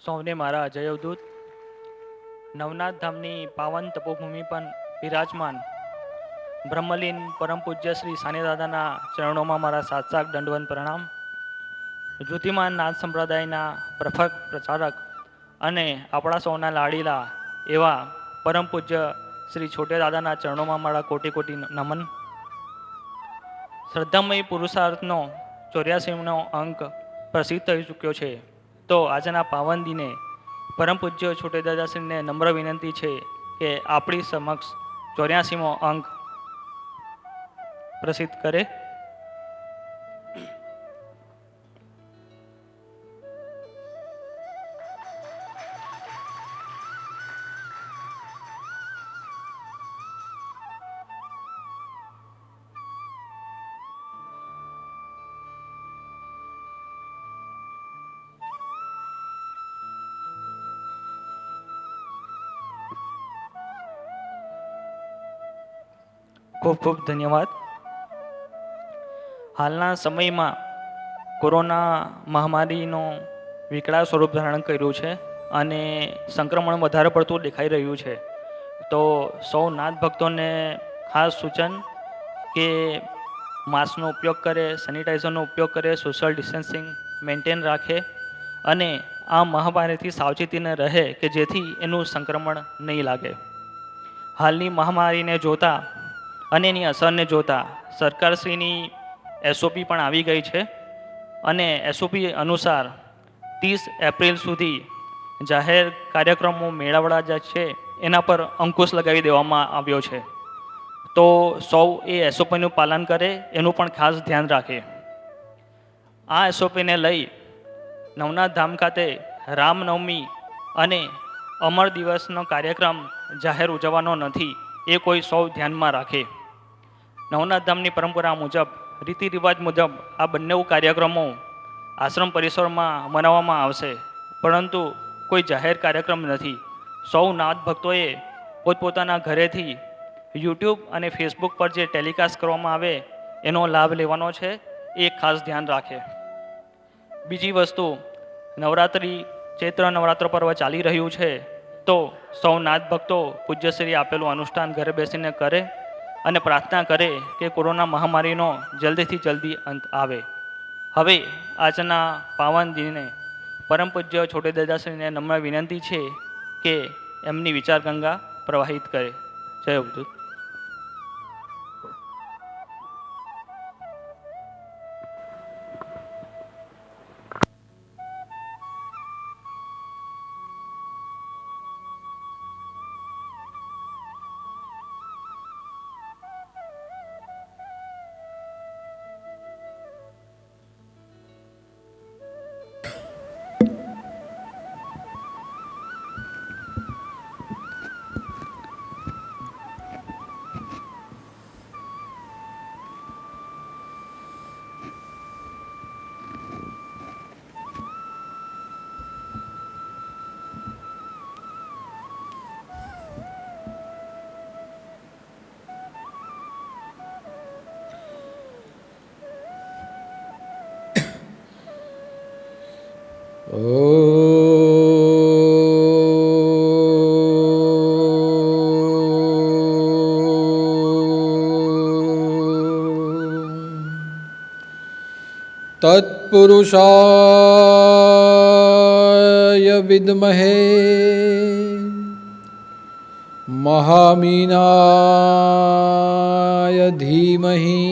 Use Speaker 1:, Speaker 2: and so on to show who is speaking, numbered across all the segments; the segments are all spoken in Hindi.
Speaker 1: સૌને મારા જય અવધૂત. નવનાથ ધામની પાવન તપોભૂમિ પર બિરાજમાન બ્રહ્મલીન પરમ પૂજ્ય શ્રી સાનિદાદાના ચરણોમાં મારા સાત્સાક દંડવન પ્રણામ. જ્યોતિમાન નાથ સંપ્રદાયના પ્રખર પ્રચારક અને આપણા સૌના લાડીલા એવા પરમ પૂજ્ય શ્રી છોટે દાદાના ચરણોમાં મારા કોટી કોટી નમન. શ્રદ્ધામય પુરુષાર્થનો 84નો અંક પ્રસિદ્ધ થઈ ચૂક્યો છે. તો આજના પાવન દિને પરમ પૂજ્ય છોટે દાદાશ્રીને નમ્ર વિનંતી છે કે આપણી સમક્ષ 84મો અંક પ્રસિદ્ધ કરે. ખૂબ ખૂબ ધન્યવાદ. હાલના સમયમાં કોરોના મહામારીનો વિકરાળ સ્વરૂપ ધારણ કર્યું છે અને સંક્રમણ વધારે પડતું દેખાઈ રહ્યું છે. તો સૌ નાથ ભક્તોને ખાસ સૂચન કે માસ્કનો ઉપયોગ કરે, સેનિટાઈઝરનો ઉપયોગ કરે, સોશિયલ ડિસ્ટન્સિંગ મેન્ટેન રાખે અને આ મહામારીથી સાવચેતીને રહે કે જેથી એનું સંક્રમણ નહીં લાગે. હાલની મહામારીને જોતા અને એની અસરને જોતા સરકારશ્રીની એસઓપી પણ આવી ગઈ છે અને એસઓપી અનુસાર 30 એપ્રિલ સુધી જાહેર કાર્યક્રમો મેળાવડા જે છે એના પર અંકુશ લગાવી દેવામાં આવ્યો છે. તો સૌ એ એસઓપીનું પાલન કરે એનું પણ ખાસ ધ્યાન રાખે. આ એસઓપીને લઈ નવનાથ ધામ ખાતે રામનવમી અને અમર દિવસનો કાર્યક્રમ જાહેર ઉજવવાનો નથી એ કોઈ સૌ ધ્યાનમાં રાખે. નવનાથ ધામની પરંપરા મુજબ, રીતિ રિવાજ મુજબ આ બંને કાર્યક્રમો આશ્રમ પરિસરમાં મનાવવામાં આવશે, પરંતુ કોઈ જાહેર કાર્યક્રમ નથી. સૌ નાથ ભક્તોએ પોતપોતાના ઘરેથી યુટ્યુબ અને ફેસબુક પર જે ટેલિકાસ્ટ કરવામાં આવે એનો લાભ લેવાનો છે એ ખાસ ધ્યાન રાખે. બીજી વસ્તુ, નવરાત્રિ ચૈત્ર નવરાત્ર પર્વ ચાલી રહ્યું છે તો સૌ નાથ ભક્તો પૂજ્યશ્રી આપેલું અનુષ્ઠાન ઘરે બેસીને કરે અને પ્રાર્થના કરે કે કોરોના મહામારીનો જલ્દીથી જલ્દી અંત આવે. હવે આજના પાવન દિને પરમ પૂજ્ય છોટે દાદાશ્રીને નમ્ર વિનંતી છે કે એમની વિચાર ગંગા પ્રવાહિત કરે. જય અવધૂત.
Speaker 2: તત્પુરુષાય વિદ્મહે મહામીનાય ધીમહિ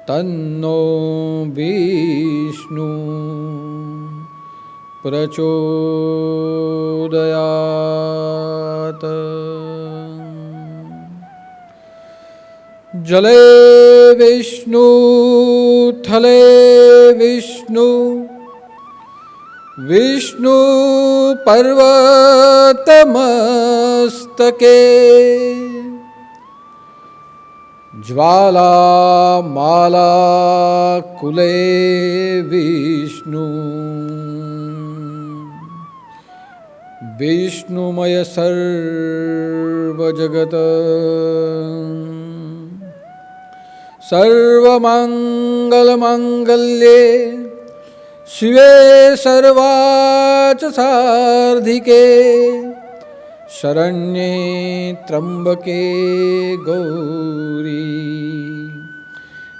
Speaker 2: તન્નો વિષ્ણુ પ્રચોદયાત. જલે વિષ્ણુ થલે વિષ્ણુ વિષ્ણુ પર્વતમસ્તકે જ્વાલા માલા કુલે વિષ્ણુ વિષ્ણુમય સર્વ જગત સર્વમંગલ મંગલ્યે शिवे सर्वाच सार्धिके शरण्ये त्र्यंबके गौरी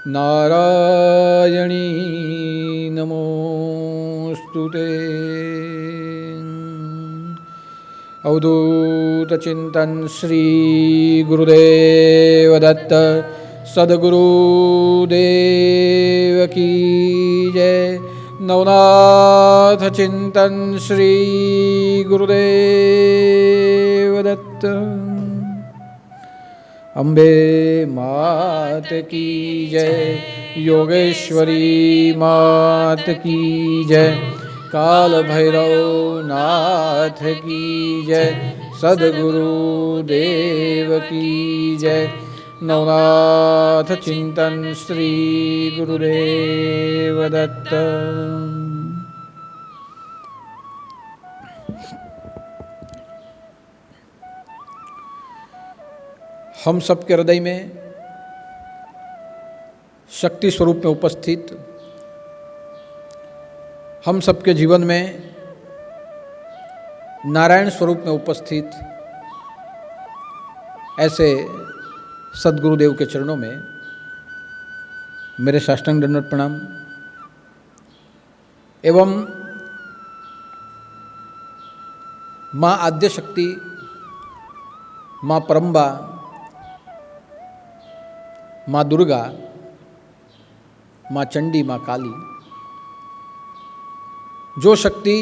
Speaker 2: नारायणी नमोस्तुते। अवधूत चिंतन श्री गुरुदेव दत्त सद्गुरुदेव की जय। नवनाथ चिंतन श्री गुरुदेव दत्त। अम्बे मात की जय, योगेश्वरी मात की जय, काल भैरव नाथ की जय, सद्गुरु देव की जय। नवनाथ चिंतन श्री गुरुदेव दत्त। हम सबके हृदय में शक्ति स्वरूप में उपस्थित, हम सबके जीवन में नारायण स्वरूप में उपस्थित ऐसे सद्गुरुदेव के चरणों में मेरे साष्टांग दंडवत प्रणाम एवं माँ आद्य शक्ति, माँ परम्बा, माँ दुर्गा, माँ चंडी, माँ काली, जो शक्ति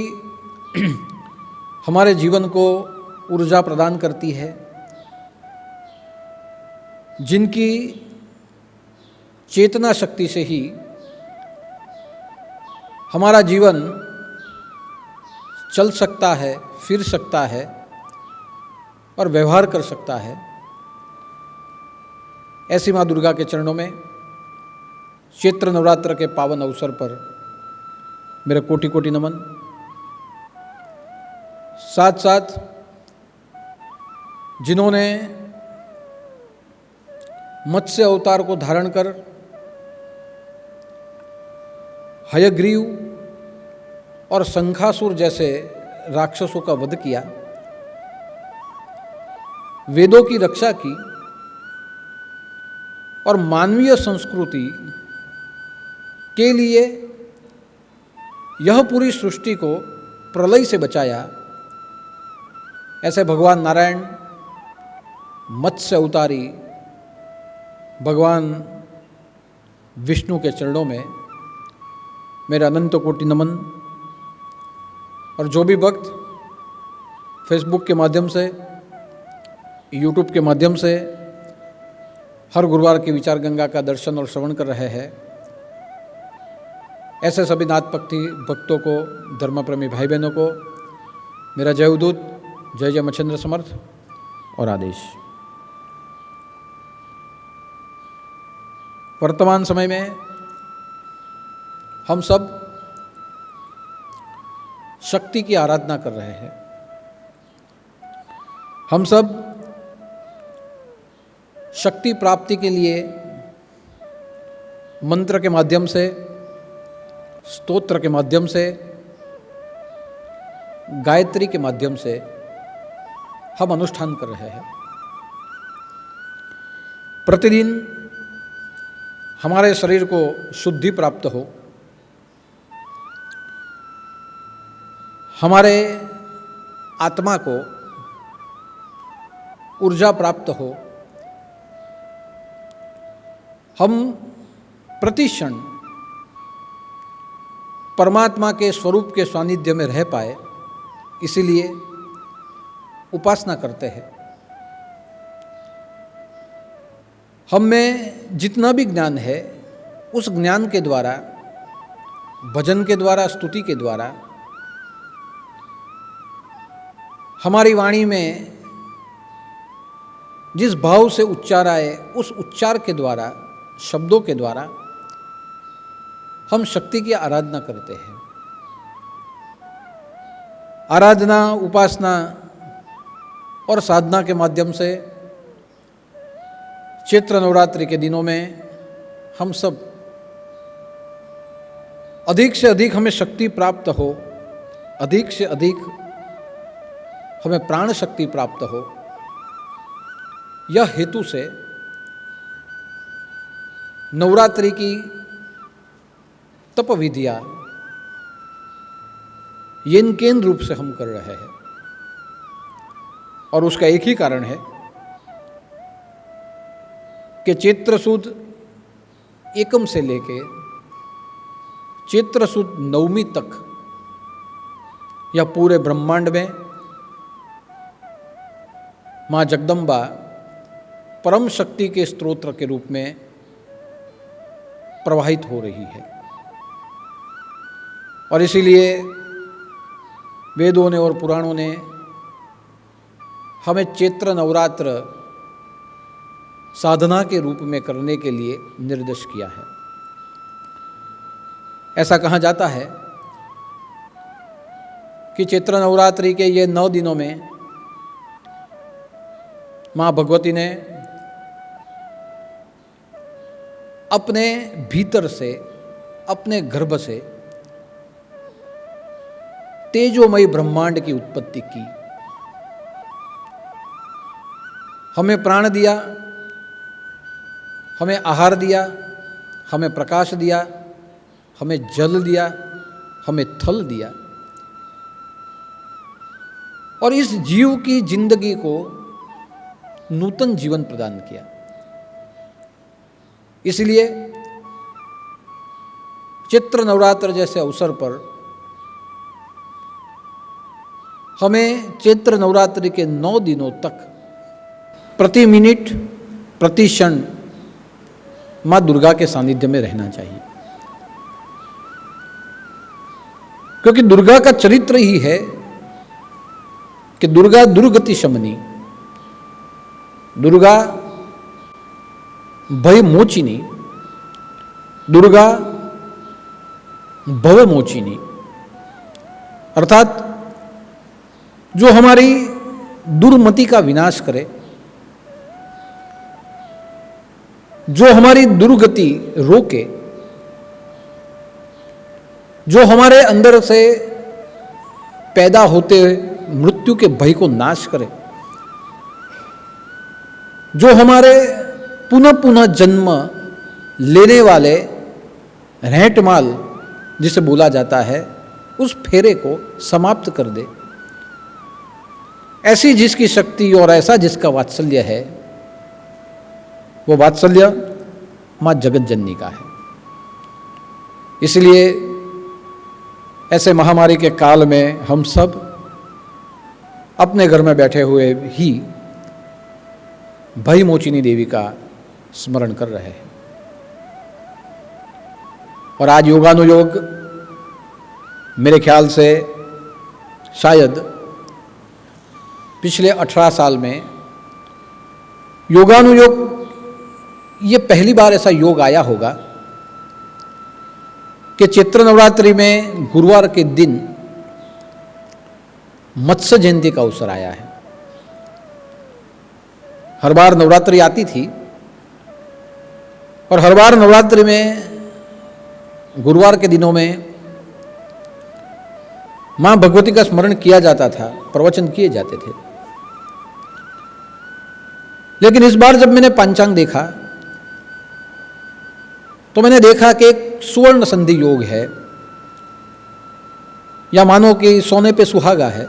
Speaker 2: हमारे जीवन को ऊर्जा प्रदान करती है, जिनकी चेतना शक्ति से ही हमारा जीवन चल सकता है, फिर सकता है और व्यवहार कर सकता है, ऐसी माँ दुर्गा के चरणों में चैत्र नवरात्र के पावन अवसर पर मेरा कोटि कोटि नमन। साथ साथ जिन्होंने मत्स्य अवतार को धारण कर हयग्रीव और शंखासुर जैसे राक्षसों का वध किया, वेदों की रक्षा की और मानवीय संस्कृति के लिए यह पूरी सृष्टि को प्रलय से बचाया, ऐसे भगवान नारायण मत्स्य अवतारी भगवान विष्णु के चरणों में मेरा अनंत कोटि नमन। और जो भी भक्त फेसबुक के माध्यम से, यूट्यूब के माध्यम से हर गुरुवार की विचार गंगा का दर्शन और श्रवण कर रहे हैं, ऐसे सभी नाथ भक्तों को, धर्मप्रेमी भाई बहनों को मेरा जय उदूत, जय जय मच्छिंद्र समर्थ और आदेश। वर्तमान समय में हम सब शक्ति की आराधना कर रहे हैं। हम सब शक्ति प्राप्ति के लिए मंत्र के माध्यम से, स्तोत्र के माध्यम से, गायत्री के माध्यम से हम अनुष्ठान कर रहे हैं। प्रतिदिन हमारे शरीर को शुद्धि प्राप्त हो, हमारे आत्मा को ऊर्जा प्राप्त हो, हम प्रतिक्षण परमात्मा के स्वरूप के सानिध्य में रह पाए, इसीलिए उपासना करते हैं। हम में जितना भी ज्ञान है, उस ज्ञान के द्वारा, भजन के द्वारा, स्तुति के द्वारा, हमारी वाणी में जिस भाव से उच्चार आए, उस उच्चार के द्वारा, शब्दों के द्वारा हम शक्ति की आराधना करते हैं। आराधना, उपासना और साधना के माध्यम से चैत्र नवरात्रि के दिनों में हम सब अधिक से अधिक हमें शक्ति प्राप्त हो, अधिक से अधिक हमें प्राण शक्ति प्राप्त हो, यह हेतु से नवरात्रि की तप विधियां येन केन रूप से हम कर रहे हैं। और उसका एक ही कारण है कि चैत्र सुद एकम से लेके चैत्र सुद नवमी तक या पूरे ब्रह्मांड में माँ जगदम्बा परम शक्ति के स्तोत्र के रूप में प्रवाहित हो रही है। और इसीलिए वेदों ने और पुराणों ने हमें चैत्र नवरात्र साधना के रूप में करने के लिए निर्देश किया है। ऐसा कहा जाता है कि चैत्र नवरात्रि के ये 9 दिनों में माँ भगवती ने अपने भीतर से, अपने गर्भ से तेजोमयी ब्रह्मांड की उत्पत्ति की, हमें प्राण दिया, हमें आहार दिया, हमें प्रकाश दिया, हमें जल दिया, हमें थल दिया और इस जीव की जिंदगी को नूतन जीवन प्रदान किया। इसलिए चैत्र नवरात्र जैसे अवसर पर हमें चैत्र नवरात्रि के 9 दिनों तक प्रति मिनट, प्रति क्षण माँ दुर्गा के सानिध्य में रहना चाहिए, क्योंकि दुर्गा का चरित्र ही है कि दुर्गा दुर्गति शमनी, दुर्गा भय मोचिनी, दुर्गा भव मोचिनी, अर्थात जो हमारी दुर्मति का विनाश करे, जो हमारी दुर्गति रोके, जो हमारे अंदर से पैदा होते मृत्यु के भय को नाश करे, जो हमारे पुनः पुनः जन्म लेने वाले रहटमाल जिसे बोला जाता है उस फेरे को समाप्त कर दे, ऐसी जिसकी शक्ति और ऐसा जिसका वात्सल्य है, वो वात्सल्य माँ जगत जननी का है। इसलिए ऐसे महामारी के काल में हम सब अपने घर में बैठे हुए ही भय मोचिनी देवी का स्मरण कर रहे हैं। और आज योगानुयोग मेरे ख्याल से शायद पिछले 18 साल में योगानुयोग ये पहली बार ऐसा योग आया होगा कि चैत्र नवरात्रि में गुरुवार के दिन मत्स्य जयंती का अवसर आया है। हर बार नवरात्रि आती थी और हर बार नवरात्रि में गुरुवार के दिनों में माँ भगवती का स्मरण किया जाता था, प्रवचन किए जाते थे। लेकिन इस बार जब मैंने पंचांग देखा तो मैंने देखा कि एक सुवर्ण संधि योग है, या मानो कि सोने पे सुहागा है,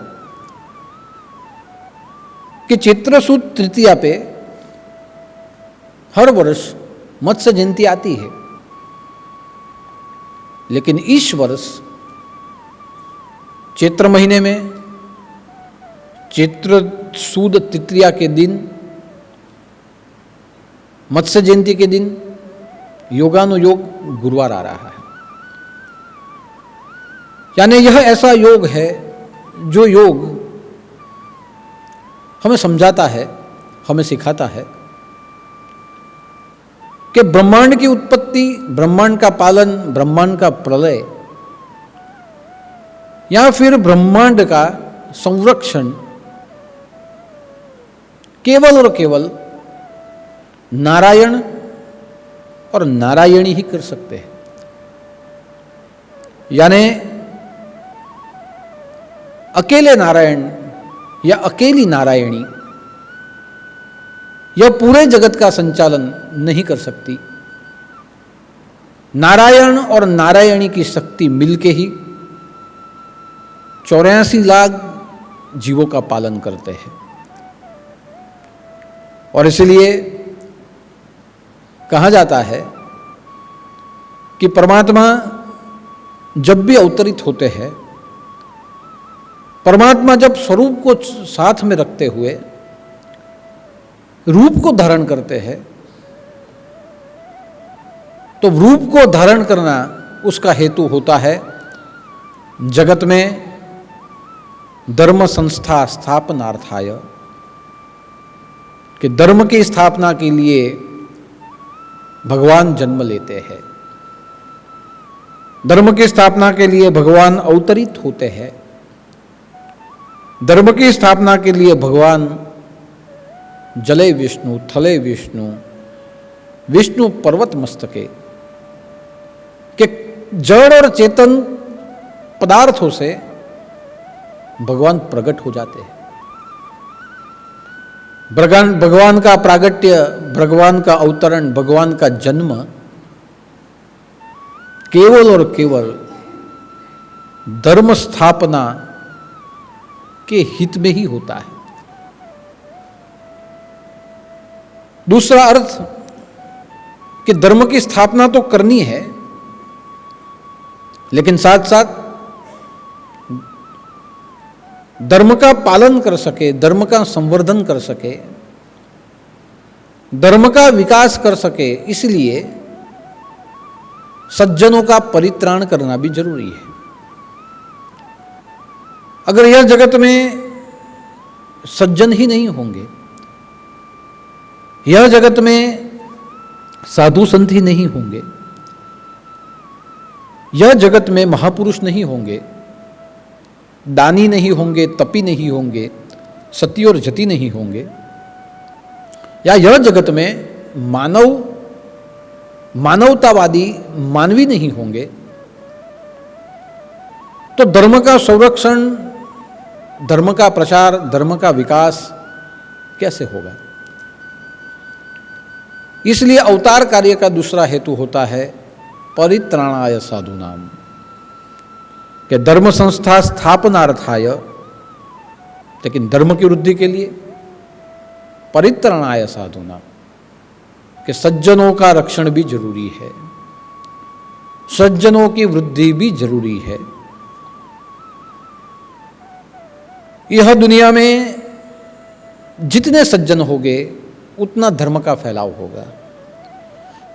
Speaker 2: कि चैत्र सुद तृतीया पे हर वर्ष मत्स्य जयंती आती है। लेकिन इस वर्ष चैत्र महीने में चैत्र सुद तृतीया के दिन, मत्स्य जयंती के दिन योगानुयोग गुरुवार आ रहा है। यानी यह ऐसा योग है जो योग हमें समझाता है, हमें सिखाता है कि ब्रह्मांड की उत्पत्ति, ब्रह्मांड का पालन, ब्रह्मांड का प्रलय या फिर ब्रह्मांड का संरक्षण केवल और केवल नारायण और नारायणी ही कर सकते हैं। यानी अकेले नारायण या अकेली नारायणी यह पूरे जगत का संचालन नहीं कर सकती। नारायण और नारायणी की शक्ति मिलके ही 84 लाख जीवों का पालन करते हैं। और इसलिए कहा जाता है कि परमात्मा जब भी अवतरित होते हैं, परमात्मा जब स्वरूप को साथ में रखते हुए रूप को धारण करते हैं, तो रूप को धारण करना उसका हेतु होता है जगत में धर्म संस्था स्थापनार्थाय, कि धर्म की स्थापना के लिए भगवान जन्म लेते हैं, धर्म की स्थापना के लिए भगवान अवतरित होते हैं, धर्म की स्थापना के लिए भगवान जले विष्णु, थले विष्णु, विष्णु पर्वत मस्तके के जड़ और चेतन पदार्थों से भगवान प्रकट हो जाते हैं। भगवान का प्रागट्य, भगवान का अवतरण, भगवान का जन्म केवल और केवल धर्म स्थापना के हित में ही होता है। दूसरा अर्थ कि धर्म की स्थापना तो करनी है, लेकिन साथ साथ धर्म का पालन कर सके, धर्म का संवर्धन कर सके, धर्म का विकास कर सके, इसलिए सज्जनों का परित्राण करना भी जरूरी है। अगर यह जगत में सज्जन ही नहीं होंगे, यह जगत में साधु संत ही नहीं होंगे, यह जगत में महापुरुष नहीं होंगे, दानी नहीं होंगे, तपी नहीं होंगे, सती और जति नहीं होंगे, या यह जगत में मानवतावादी मानवी नहीं होंगे, तो धर्म का संरक्षण, धर्म का प्रचार, धर्म का विकास कैसे होगा? इसलिए अवतार कार्य का दूसरा हेतु होता है परित्राणाय साधूनाम, कि धर्म संस्था स्थापनार्थाय, लेकिन धर्म की वृद्धि के लिए परित्राणाय साधूनाम, कि सज्जनों का रक्षण भी जरूरी है, सज्जनों की वृद्धि भी जरूरी है। यह दुनिया में जितने सज्जन होंगे उतना धर्म का फैलाव होगा,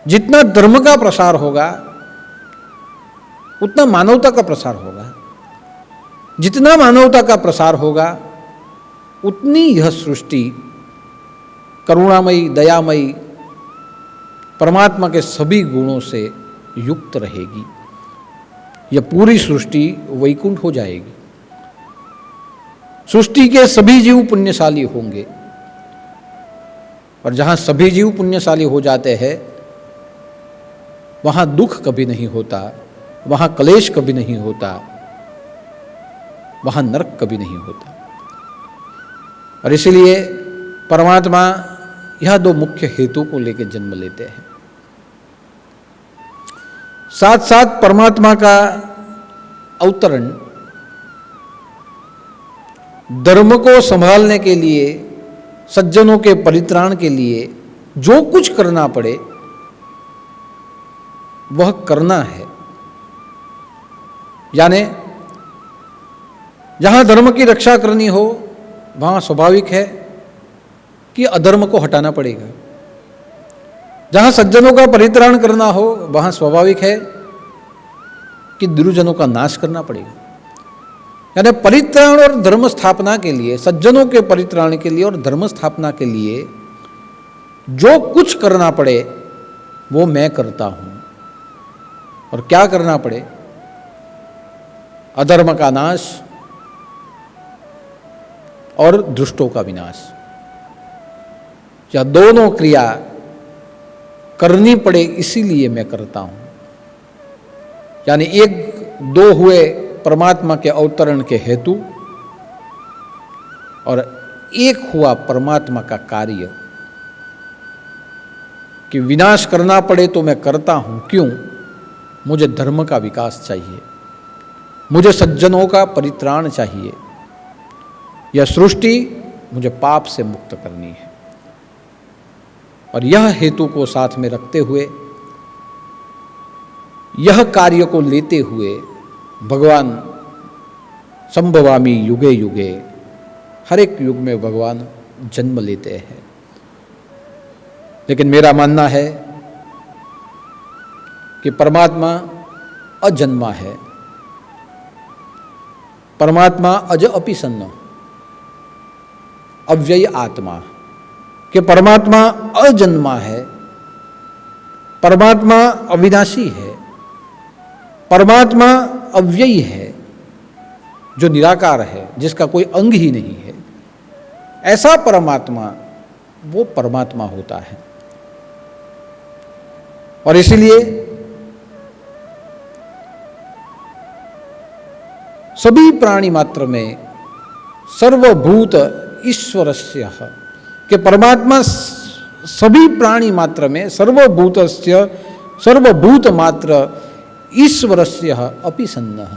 Speaker 2: जितना धर्म का प्रसार होगा उतना मानवता का प्रसार होगा, जितना मानवता का प्रसार होगा उतनी यह सृष्टि करुणामयी, दयामयी, परमात्मा के सभी गुणों से युक्त रहेगी। यह पूरी सृष्टि वैकुंठ हो जाएगी। सृष्टि के सभी जीव पुण्यशाली होंगे, और जहां सभी जीव पुण्यशाली हो जाते हैं वहां दुख कभी नहीं होता, वहां क्लेश कभी नहीं होता, वहां नरक कभी नहीं होता। और इसलिए परमात्मा यह दो मुख्य हेतु को लेकर जन्म लेते हैं। साथ साथ परमात्मा का अवतरण धर्म को संभालने के लिए, सज्जनों के परित्राण के लिए जो कुछ करना पड़े वह करना है। यानी जहां धर्म की रक्षा करनी हो वहां स्वाभाविक है कि अधर्म को हटाना पड़ेगा, जहां सज्जनों का परित्राण करना हो वहां स्वाभाविक है कि दुर्जनों का नाश करना पड़ेगा। यानी परित्राण और धर्म स्थापना के लिए, सज्जनों के परित्राण के लिए और धर्म स्थापना के लिए जो कुछ करना पड़े वो मैं करता हूं। और क्या करना पड़े? अधर्म का नाश और दुष्टों का विनाश, या दोनों क्रिया करनी पड़े इसीलिए मैं करता हूं। यानी एक दो हुए परमात्मा के अवतरण के हेतु और एक हुआ परमात्मा का कार्य कि विनाश करना पड़े तो मैं करता हूं, क्यों? मुझे धर्म का विकास चाहिए, मुझे सज्जनों का परित्राण चाहिए, यह सृष्टि मुझे पाप से मुक्त करनी है। और यह हेतु को साथ में रखते हुए, यह कार्य को लेते हुए भगवान संभवामी युगे युगे, हर एक युग में भगवान जन्म लेते हैं। लेकिन मेरा मानना है कि परमात्मा अजन्मा है, परमात्मा अज अपि सन्न, अव्यय आत्मा, कि परमात्मा अजन्मा है, परमात्मा अविनाशी है, परमात्मा अव्ययी है, जो निराकार है, जिसका कोई अंग ही नहीं है। ऐसा परमात्मा वो परमात्मा होता है। और इसलिए सभी प्राणी मात्र में सर्वभूत ईश्वरस्य, कि परमात्मा सभी प्राणी मात्र में सर्वभूतस्य सर्वभूत मात्र ईश्वरस्य अपि सन्नः,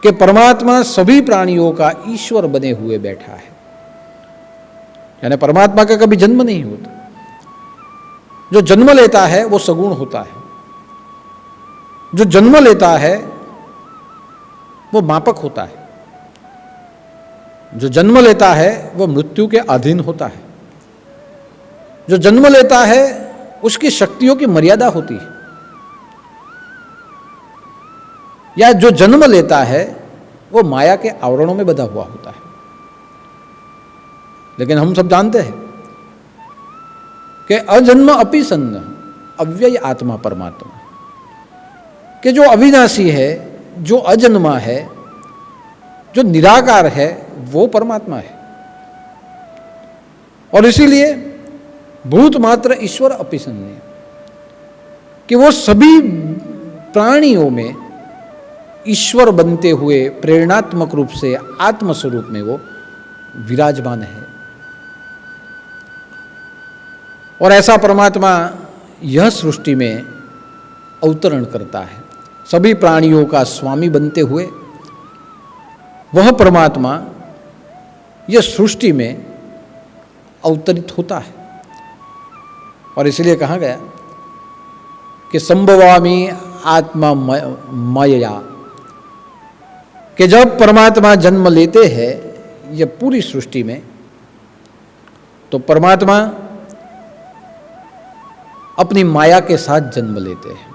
Speaker 2: कि परमात्मा सभी प्राणियों का ईश्वर बने हुए बैठा है। यानी परमात्मा का कभी जन्म नहीं होता। जो जन्म लेता है वो सगुण होता है, जो जन्म लेता है वो मापक होता है, जो जन्म लेता है वो मृत्यु के अधीन होता है, जो जन्म लेता है उसकी शक्तियों की मर्यादा होती है, या जो जन्म लेता है वो माया के आवरणों में बंधा हुआ होता है। लेकिन हम सब जानते हैं कि अजन्म अपि सन्न, अव्यय आत्मा परमात्मा, कि जो अविनाशी है, जो अजन्मा है, जो निराकार है, वो परमात्मा है। और इसीलिए भूत मात्र ईश्वर अपि सन्य, कि वो सभी प्राणियों में ईश्वर बनते हुए प्रेरणात्मक रूप से आत्मस्वरूप में वो विराजमान है। और ऐसा परमात्मा यह सृष्टि में अवतरण करता है, सभी प्राणियों का स्वामी बनते हुए वह परमात्मा यह सृष्टि में अवतरित होता है। और इसलिए कहा गया कि संभवामी आत्मा मयया, कि जब परमात्मा जन्म लेते हैं यह पूरी सृष्टि में, तो परमात्मा अपनी माया के साथ जन्म लेते हैं।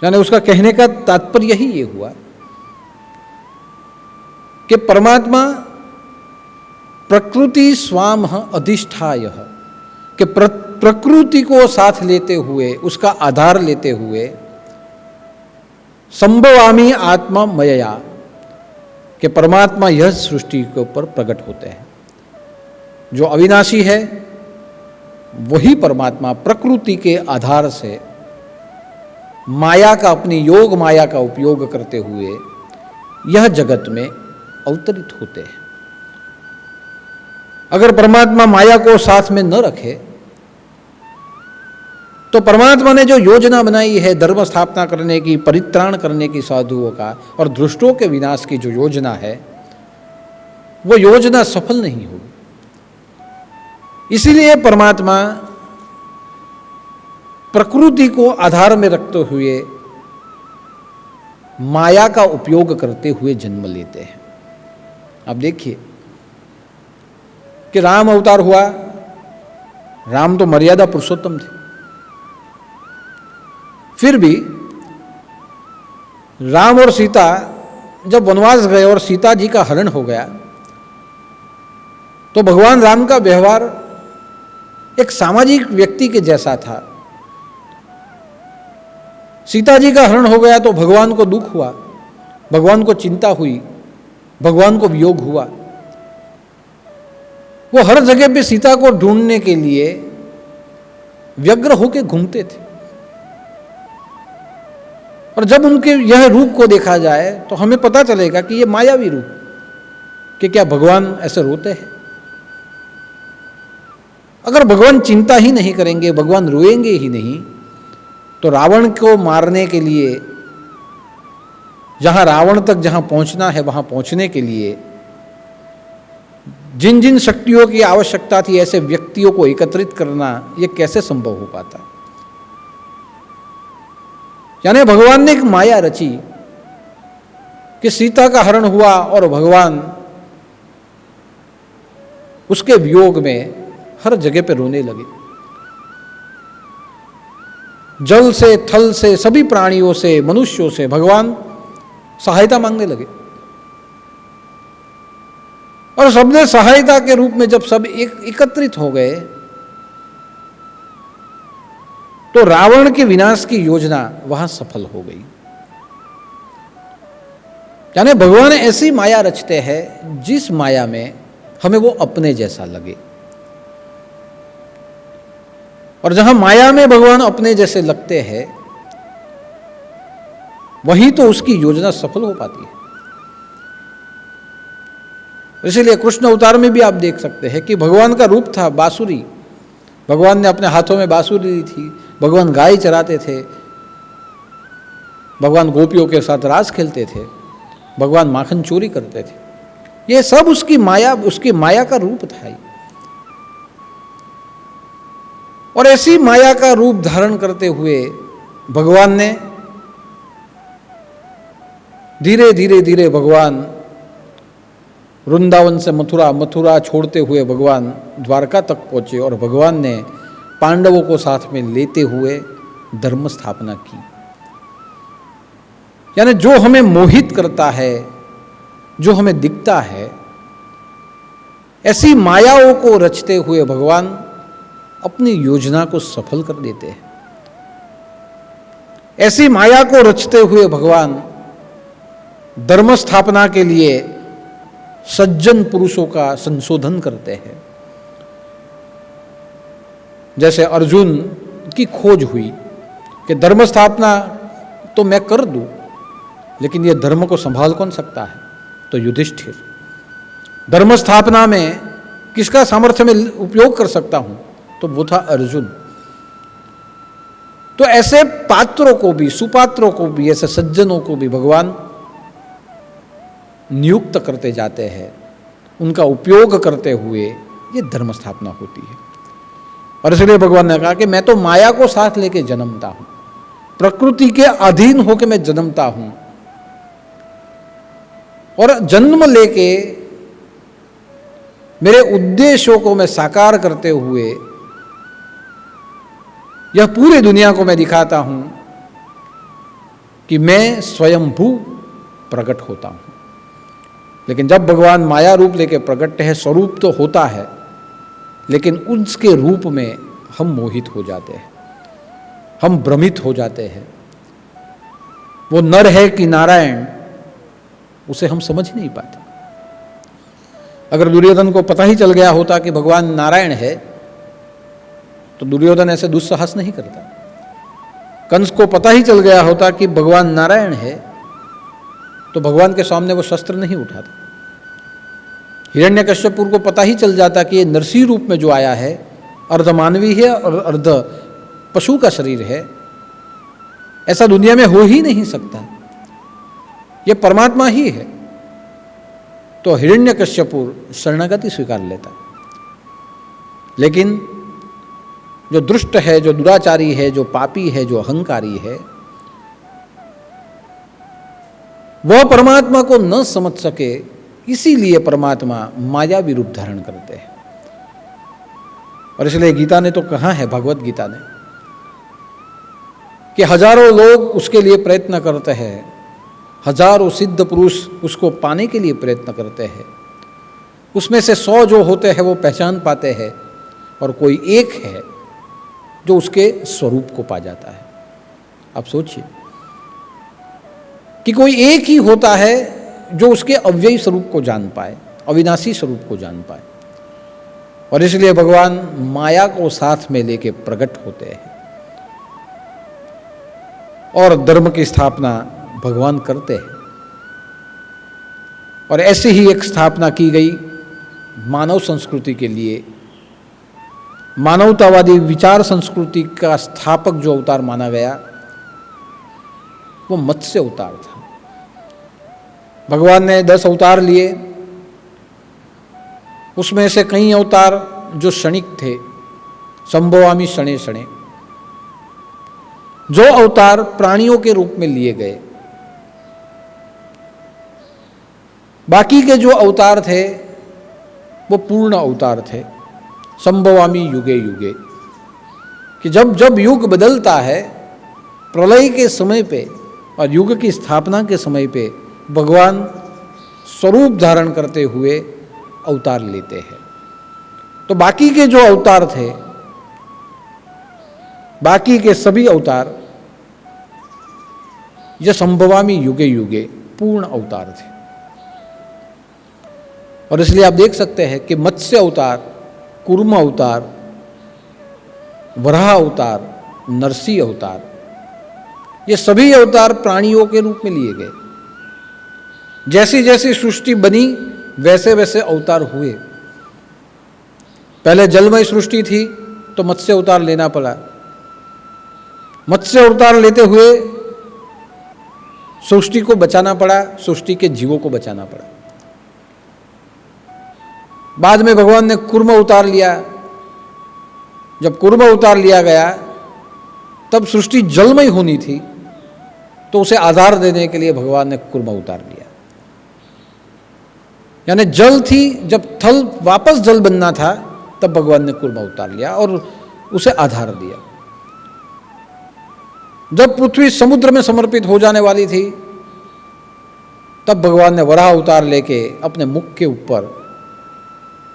Speaker 2: यानी उसका कहने का तात्पर्य ही ये हुआ कि परमात्मा प्रकृति स्वाम अधिष्ठाय, कि प्रकृति को साथ लेते हुए, उसका आधार लेते हुए, संभवामी आत्मा मयया, कि परमात्मा यह सृष्टि के ऊपर प्रकट होते हैं। जो अविनाशी है वही परमात्मा प्रकृति के आधार से माया का, अपनी योग माया का उपयोग करते हुए यह जगत में अवतरित होते हैं। अगर परमात्मा माया को साथ में न रखे तो परमात्मा ने जो योजना बनाई है धर्म स्थापना करने की, परित्राण करने की साधुओं का और दुष्टों के विनाश की जो योजना है, वो योजना सफल नहीं होगी। इसीलिए परमात्मा प्रकृति को आधार में रखते हुए माया का उपयोग करते हुए जन्म लेते हैं। अब देखिए कि राम अवतार हुआ, राम तो मर्यादा पुरुषोत्तम थे, फिर भी राम और सीता जब वनवास गए और सीता जी का हरण हो गया, तो भगवान राम का व्यवहार एक सामाजिक व्यक्ति के जैसा था। सीता जी का हरण हो गया तो भगवान को दुख हुआ, भगवान को चिंता हुई, भगवान को वियोग हुआ। वो हर जगह पे सीता को ढूंढने के लिए व्यग्र होकर घूमते थे। और जब उनके यह रूप को देखा जाए तो हमें पता चलेगा कि ये मायावी रूप, कि क्या भगवान ऐसे रोते हैं? अगर भगवान चिंता ही नहीं करेंगे, भगवान रोएंगे ही नहीं, तो रावण को मारने के लिए, जहां रावण तक जहां पहुंचना है वहां पहुंचने के लिए जिन जिन शक्तियों की आवश्यकता थी, ऐसे व्यक्तियों को एकत्रित करना, यह कैसे संभव हो पाता? यानी भगवान ने एक माया रची कि सीता का हरण हुआ और भगवान उसके वियोग में हर जगह पे रोने लगे। जल से, थल से, सभी प्राणियों से, मनुष्यों से भगवान सहायता मांगने लगे। और सबने सहायता के रूप में जब सब एकत्रित हो गए तो रावण के विनाश की योजना वहां सफल हो गई। यानी भगवान ऐसी माया रचते हैं जिस माया में हमें वो अपने जैसा लगे, और जहां माया में भगवान अपने जैसे लगते हैं वहीं तो उसकी योजना सफल हो पाती है। इसीलिए कृष्ण अवतार में भी आप देख सकते हैं कि भगवान का रूप था बांसुरी। भगवान ने अपने हाथों में बांसुरी ली थी, भगवान गाय चराते थे, भगवान गोपियों के साथ रास खेलते थे, भगवान माखन चोरी करते थे। ये सब उसकी माया का रूप था। और ऐसी माया का रूप धारण करते हुए भगवान ने धीरे धीरे धीरे भगवान वृंदावन से मथुरा छोड़ते हुए भगवान द्वारका तक पहुंचे और भगवान ने पांडवों को साथ में लेते हुए धर्म स्थापना की। यानी जो हमें मोहित करता है, जो हमें दिखता है, ऐसी मायाओं को रचते हुए भगवान अपनी योजना को सफल कर देते हैं। ऐसी माया को रचते हुए भगवान धर्म स्थापना के लिए सज्जन पुरुषों का संशोधन करते हैं। जैसे अर्जुन की खोज हुई कि धर्म स्थापना तो मैं कर दूं, लेकिन यह धर्म को संभाल कौन सकता है? तो युधिष्ठिर। धर्म स्थापना में किसका सामर्थ्य में उपयोग कर सकता हूं? तो वो था अर्जुन। तो ऐसे पात्रों को भी, सुपात्रों को भी, ऐसे सज्जनों को भी भगवान नियुक्त करते जाते हैं। उनका उपयोग करते हुए ये धर्म स्थापना होती है। और इसलिए भगवान ने कहा कि मैं तो माया को साथ लेके जन्मता हूं, प्रकृति के अधीन होकर मैं जन्मता हूं, और जन्म लेके मेरे उद्देश्यों को मैं साकार करते हुए यह पूरी दुनिया को मैं दिखाता हूं कि मैं स्वयंभू प्रकट होता हूं। लेकिन जब भगवान माया रूप लेके प्रकट है, स्वरूप तो होता है, लेकिन उसके रूप में हम मोहित हो जाते हैं, हम भ्रमित हो जाते हैं। वो नर है कि नारायण, उसे हम समझ नहीं पाते। अगर दुर्योधन को पता ही चल गया होता कि भगवान नारायण है तो दुर्योधन ऐसे दुस्साहस नहीं करता। कंस को पता ही चल गया होता कि भगवान नारायण है तो भगवान के सामने वो शस्त्र नहीं उठाता। हिरण्यकश्यप को पता ही चल जाता कि ये नरसिंह रूप में जो आया है अर्ध मानवी है और अर्ध पशु का शरीर है, ऐसा दुनिया में हो ही नहीं सकता, ये परमात्मा ही है। तो हिरण्यकश्यप शरणागति स्वीकार लेता। लेकिन जो दुष्ट है, जो दुराचारी है, जो पापी है, जो अहंकारी है, वह परमात्मा को न समझ सके, इसीलिए परमात्मा मायावी रूप धारण करते हैं। और इसलिए गीता ने तो कहा है, भगवत गीता ने, कि हजारों लोग उसके लिए प्रयत्न करते हैं, हजारों सिद्ध पुरुष उसको पाने के लिए प्रयत्न करते हैं, उसमें से 100 जो होते हैं वो पहचान पाते हैं, और कोई एक है जो उसके स्वरूप को पा जाता है। आप सोचिए कि कोई एक ही होता है जो उसके अव्ययी स्वरूप को जान पाए, अविनाशी स्वरूप को जान पाए। और इसलिए भगवान माया को साथ में लेके प्रकट होते हैं। और धर्म की स्थापना भगवान करते हैं। और ऐसी ही एक स्थापना की गई मानव संस्कृति के लिए। मानवतावादी विचार संस्कृति का स्थापक जो अवतार माना गया वो मत्स्य अवतार था। भगवान ने 10 अवतार लिए, उसमें से कई अवतार जो क्षणिक थे, संभवामि शणे शणे, जो अवतार प्राणियों के रूप में लिए गए। बाकी के जो अवतार थे वो पूर्ण अवतार थे, संभवामि युगे युगे, कि जब जब युग बदलता है, प्रलय के समय पे और युग की स्थापना के समय पे भगवान स्वरूप धारण करते हुए अवतार लेते हैं। तो बाकी के जो अवतार थे, बाकी के सभी अवतार ये संभवामि युगे युगे पूर्ण अवतार थे। और इसलिए आप देख सकते हैं कि मत्स्य अवतार, कूर्म अवतार, वराह अवतार, नरसिंह अवतार, ये सभी अवतार प्राणियों के रूप में लिए गए। जैसी जैसी सृष्टि बनी वैसे वैसे अवतार हुए। पहले जलमय सृष्टि थी तो मत्स्य अवतार लेना पड़ा। मत्स्य अवतार लेते हुए सृष्टि को बचाना पड़ा, सृष्टि के जीवों को बचाना पड़ा। बाद में भगवान ने कूर्म अवतार लिया। जब कूर्म अवतार लिया गया तब सृष्टि जलमय होनी थी, तो उसे आधार देने के लिए भगवान ने कूर्म अवतार लिया। यानी जल थी, जब थल वापस जल बनना था तब भगवान ने कूर्म अवतार लिया और उसे आधार दिया। जब पृथ्वी समुद्र में समर्पित हो जाने वाली थी तब भगवान ने वराह अवतार लेके अपने मुख के ऊपर,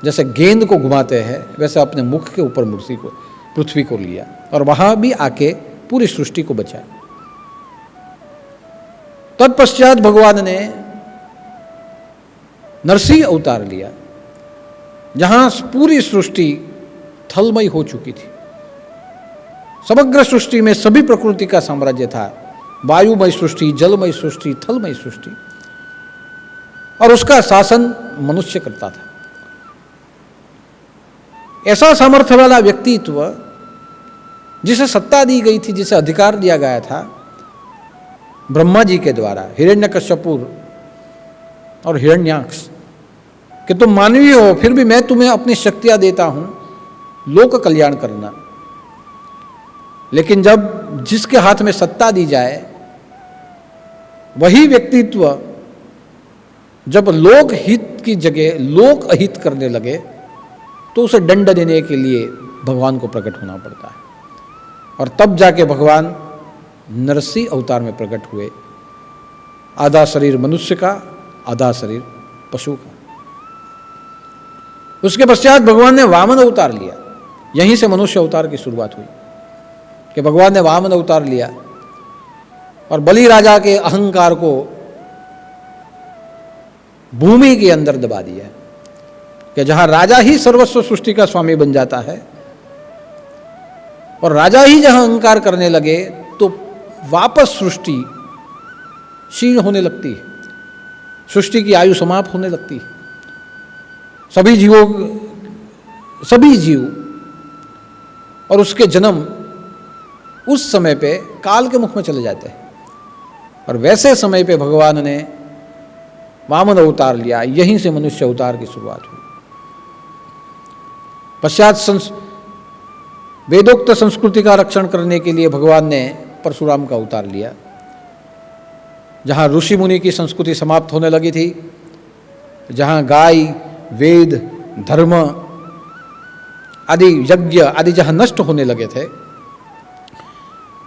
Speaker 2: जैसे गेंद को घुमाते हैं वैसे अपने मुख के ऊपर मूर्ति को, पृथ्वी को लिया और वहां भी आके पूरी सृष्टि को बचाया। तत्पश्चात भगवान ने नरसिंह अवतार लिया, जहां पूरी सृष्टि थलमय हो चुकी थी। समग्र सृष्टि में सभी प्रकृति का साम्राज्य था, वायुमय सृष्टि, जलमय सृष्टि, थलमय सृष्टि, और उसका शासन मनुष्य करता था। ऐसा सामर्थ्य वाला व्यक्तित्व जिसे सत्ता दी गई थी, जिसे अधिकार दिया गया था ब्रह्मा जी के द्वारा, हिरण्यकश्यपु और हिरण्याक्ष, कि तुम मानवीय हो फिर भी मैं तुम्हें अपनी शक्तियां देता हूं लोक कल्याण करना। लेकिन जब जिसके हाथ में सत्ता दी जाए वही व्यक्तित्व जब लोक हित की जगह लोक अहित करने लगे तो उसे दंड देने के लिए भगवान को प्रकट होना पड़ता है। और तब जाके भगवान नरसिंह अवतार में प्रकट हुए, आधा शरीर मनुष्य का, आधा शरीर पशु का। उसके पश्चात भगवान ने वामन अवतार लिया। यहीं से मनुष्य अवतार की शुरुआत हुई कि भगवान ने वामन अवतार लिया और बलि राजा के अहंकार को भूमि के अंदर दबा दिया कि जहां राजा ही सर्वस्व सृष्टि का स्वामी बन जाता है और राजा ही जहां अहंकार करने लगे तो वापस सृष्टि क्षीण होने लगती है, सृष्टि की आयु समाप्त होने लगती है। सभी जीव और उसके जन्म उस समय पे काल के मुख में चले जाते हैं। और वैसे समय पे भगवान ने वामन अवतार लिया, यहीं से मनुष्य अवतार की शुरुआत हुई। पश्चात वेदोक्त संस्कृति का रक्षण करने के लिए भगवान ने परशुराम का अवतार लिया। जहाँ ऋषि मुनि की संस्कृति समाप्त होने लगी थी, जहाँ गाय, वेद, धर्म आदि, यज्ञ आदि जहाँ नष्ट होने लगे थे,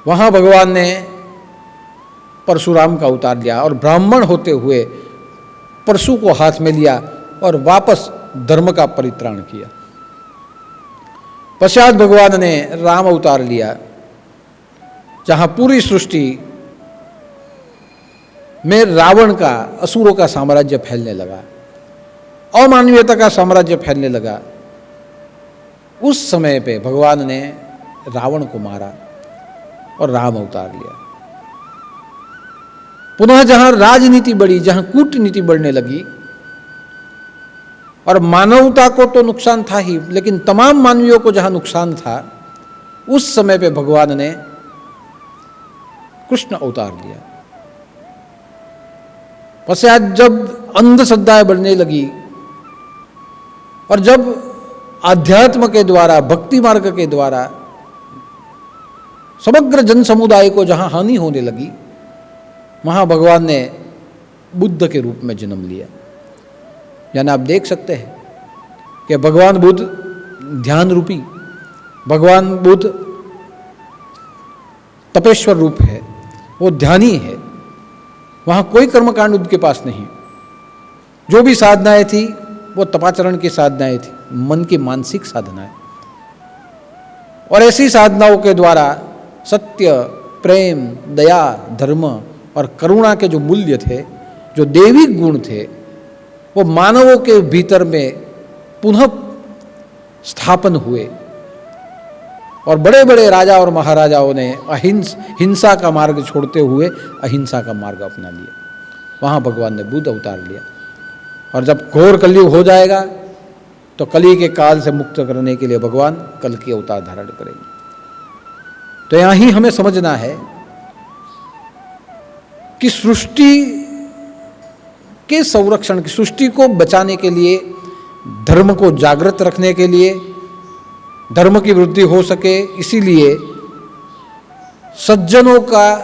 Speaker 2: वहाँ भगवान ने परशुराम का अवतार लिया और ब्राह्मण होते हुए परशु को हाथ में लिया और वापस धर्म का परित्राण किया। पश्चात भगवान ने राम अवतार लिया, जहाँ पूरी सृष्टि में रावण का, असुरों का साम्राज्य फैलने लगा, अमानवीयता का साम्राज्य फैलने लगा। उस समय पे भगवान ने रावण को मारा और राम अवतार लिया। पुनः जहां राजनीति बढ़ी, जहां कूटनीति बढ़ने लगी, और मानवता को तो नुकसान था ही, लेकिन तमाम मानवियों को जहां नुकसान था, उस समय पे भगवान ने कृष्ण अवतार लिया। पश्चात जब अंधश्रद्धाएं बढ़ने लगी और जब आध्यात्म के द्वारा, भक्ति मार्ग के द्वारा समग्र जन समुदाय को जहां हानि होने लगी, वहां भगवान ने बुद्ध के रूप में जन्म लिया। यानी आप देख सकते हैं कि भगवान बुद्ध ध्यान रूपी, भगवान बुद्ध तपेश्वर रूप है, वो ध्यानी है। वहाँ कोई कर्मकांड उनके पास नहीं। जो भी साधनाएं थी वो तपाचरण की साधनाएं थी, मन की मानसिक साधनाएं। और ऐसी साधनाओं के द्वारा सत्य, प्रेम, दया, धर्म और करुणा के जो मूल्य थे, जो दैविक गुण थे, वो मानवों के भीतर में पुनः स्थापन हुए। और बड़े बड़े राजा और महाराजाओं ने हिंसा का मार्ग छोड़ते हुए अहिंसा का मार्ग अपना लिया। वहाँ भगवान ने बुद्ध अवतार लिया। और जब घोर कलयुग हो जाएगा तो कली के काल से मुक्त करने के लिए भगवान कल की अवतार धारण करेंगे। तो यहाँ ही हमें समझना है कि सृष्टि के संरक्षण, की सृष्टि को बचाने के लिए, धर्म को जागृत रखने के लिए, धर्म की वृद्धि हो सके, इसीलिए सज्जनों का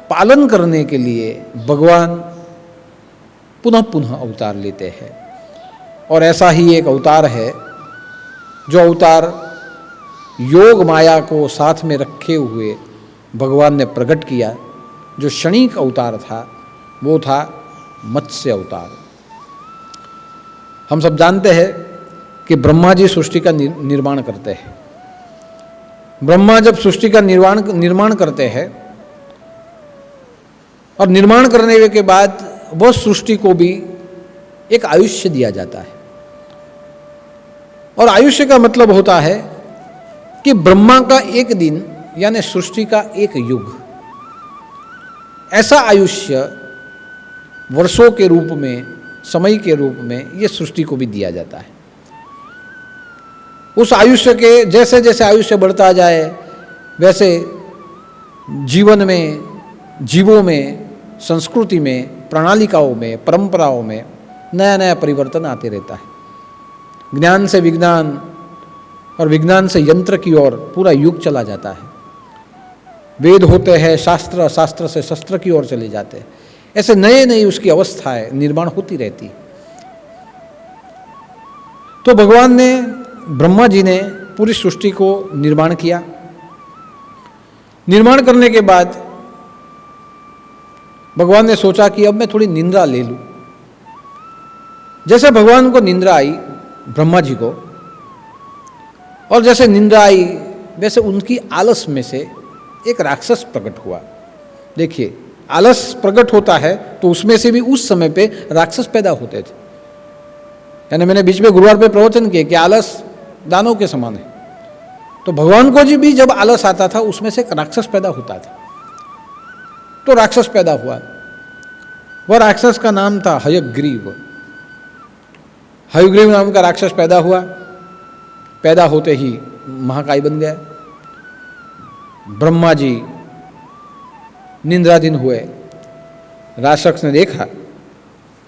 Speaker 2: पालन करने के लिए भगवान पुनः पुनः अवतार लेते हैं। और ऐसा ही एक अवतार है जो अवतार योग माया को साथ में रखे हुए भगवान ने प्रकट किया। जो क्षणिक अवतार था वो था मत्स्य अवतार। हम सब जानते हैं कि ब्रह्मा जी सृष्टि का निर्माण करते हैं। ब्रह्मा जब सृष्टि का निर्माण करते हैं और निर्माण करने के बाद वह सृष्टि को भी एक आयुष्य दिया जाता है। और आयुष्य का मतलब होता है कि ब्रह्मा का एक दिन यानी सृष्टि का एक युग, ऐसा आयुष्य वर्षों के रूप में, समय के रूप में ये सृष्टि को भी दिया जाता है। उस आयुष्य के जैसे जैसे आयुष्य बढ़ता जाए वैसे जीवन में, जीवों में, संस्कृति में, प्रणालिकाओं में, परंपराओं में नया नया परिवर्तन आते रहता है। ज्ञान से विज्ञान और विज्ञान से यंत्र की ओर पूरा युग चला जाता है। वेद होते हैं शास्त्र, शास्त्र से शस्त्र की ओर चले जाते हैं। ऐसे नए नई उसकी अवस्थाएं निर्माण होती रहती। तो भगवान ने, ब्रह्मा जी ने पूरी सृष्टि को निर्माण किया। निर्माण करने के बाद भगवान ने सोचा कि अब मैं थोड़ी निंद्रा ले लूं। जैसे भगवान को निंद्रा आई, ब्रह्मा जी को, और जैसे निंद्रा आई वैसे उनकी आलस में से एक राक्षस प्रकट हुआ। देखिए, आलस प्रकट होता है तो उसमें से भी उस समय पे राक्षस पैदा होते थे। यानी मैंने बीच में गुरुवार पे प्रवचन किया कि आलस दानव के समान है। तो भगवान को जी भी जब आलस आता था उसमें से एक राक्षस पैदा होता था। तो राक्षस पैदा हुआ। वह राक्षस का नाम था हयग्रीव। हयग्रीव नाम का राक्षस पैदा हुआ। पैदा होते ही महाकाय बन गया। ब्रह्मा जी निंद्राधीन हुए। राक्षस ने देखा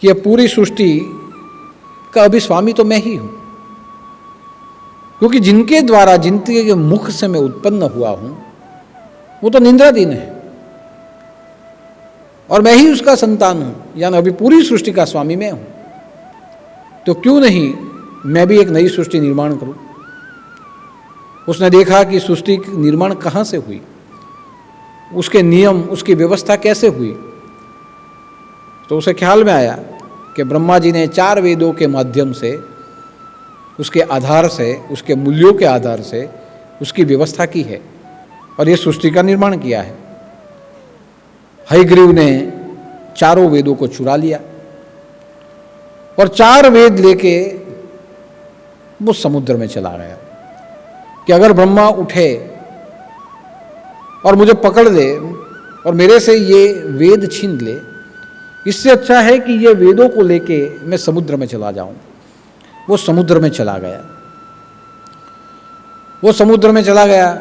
Speaker 2: कि यह पूरी सृष्टि का अभी स्वामी तो मैं ही हूं, क्योंकि जिनके द्वारा, जिनके मुख से मैं उत्पन्न हुआ हूं वो तो निंद्राधीन है और मैं ही उसका संतान हूं, यानी अभी पूरी सृष्टि का स्वामी मैं हूं। तो क्यों नहीं मैं भी एक नई सृष्टि निर्माण करूं। उसने देखा कि सृष्टि निर्माण कहाँ से हुई, उसके नियम, उसकी व्यवस्था कैसे हुई। तो उसे ख्याल में आया कि ब्रह्मा जी ने 4 वेदों के माध्यम से, उसके आधार से, उसके मूल्यों के आधार से उसकी व्यवस्था की है और ये सृष्टि का निर्माण किया है। हयग्रीव ने 4 वेदों को चुरा लिया और 4 वेद लेके वो समुद्र में चला गया कि अगर ब्रह्मा उठे और मुझे पकड़ ले और मेरे से ये वेद छीन ले इससे अच्छा है कि ये वेदों को लेके मैं समुद्र में चला जाऊं। वो समुद्र में चला गया। वो समुद्र में चला गया।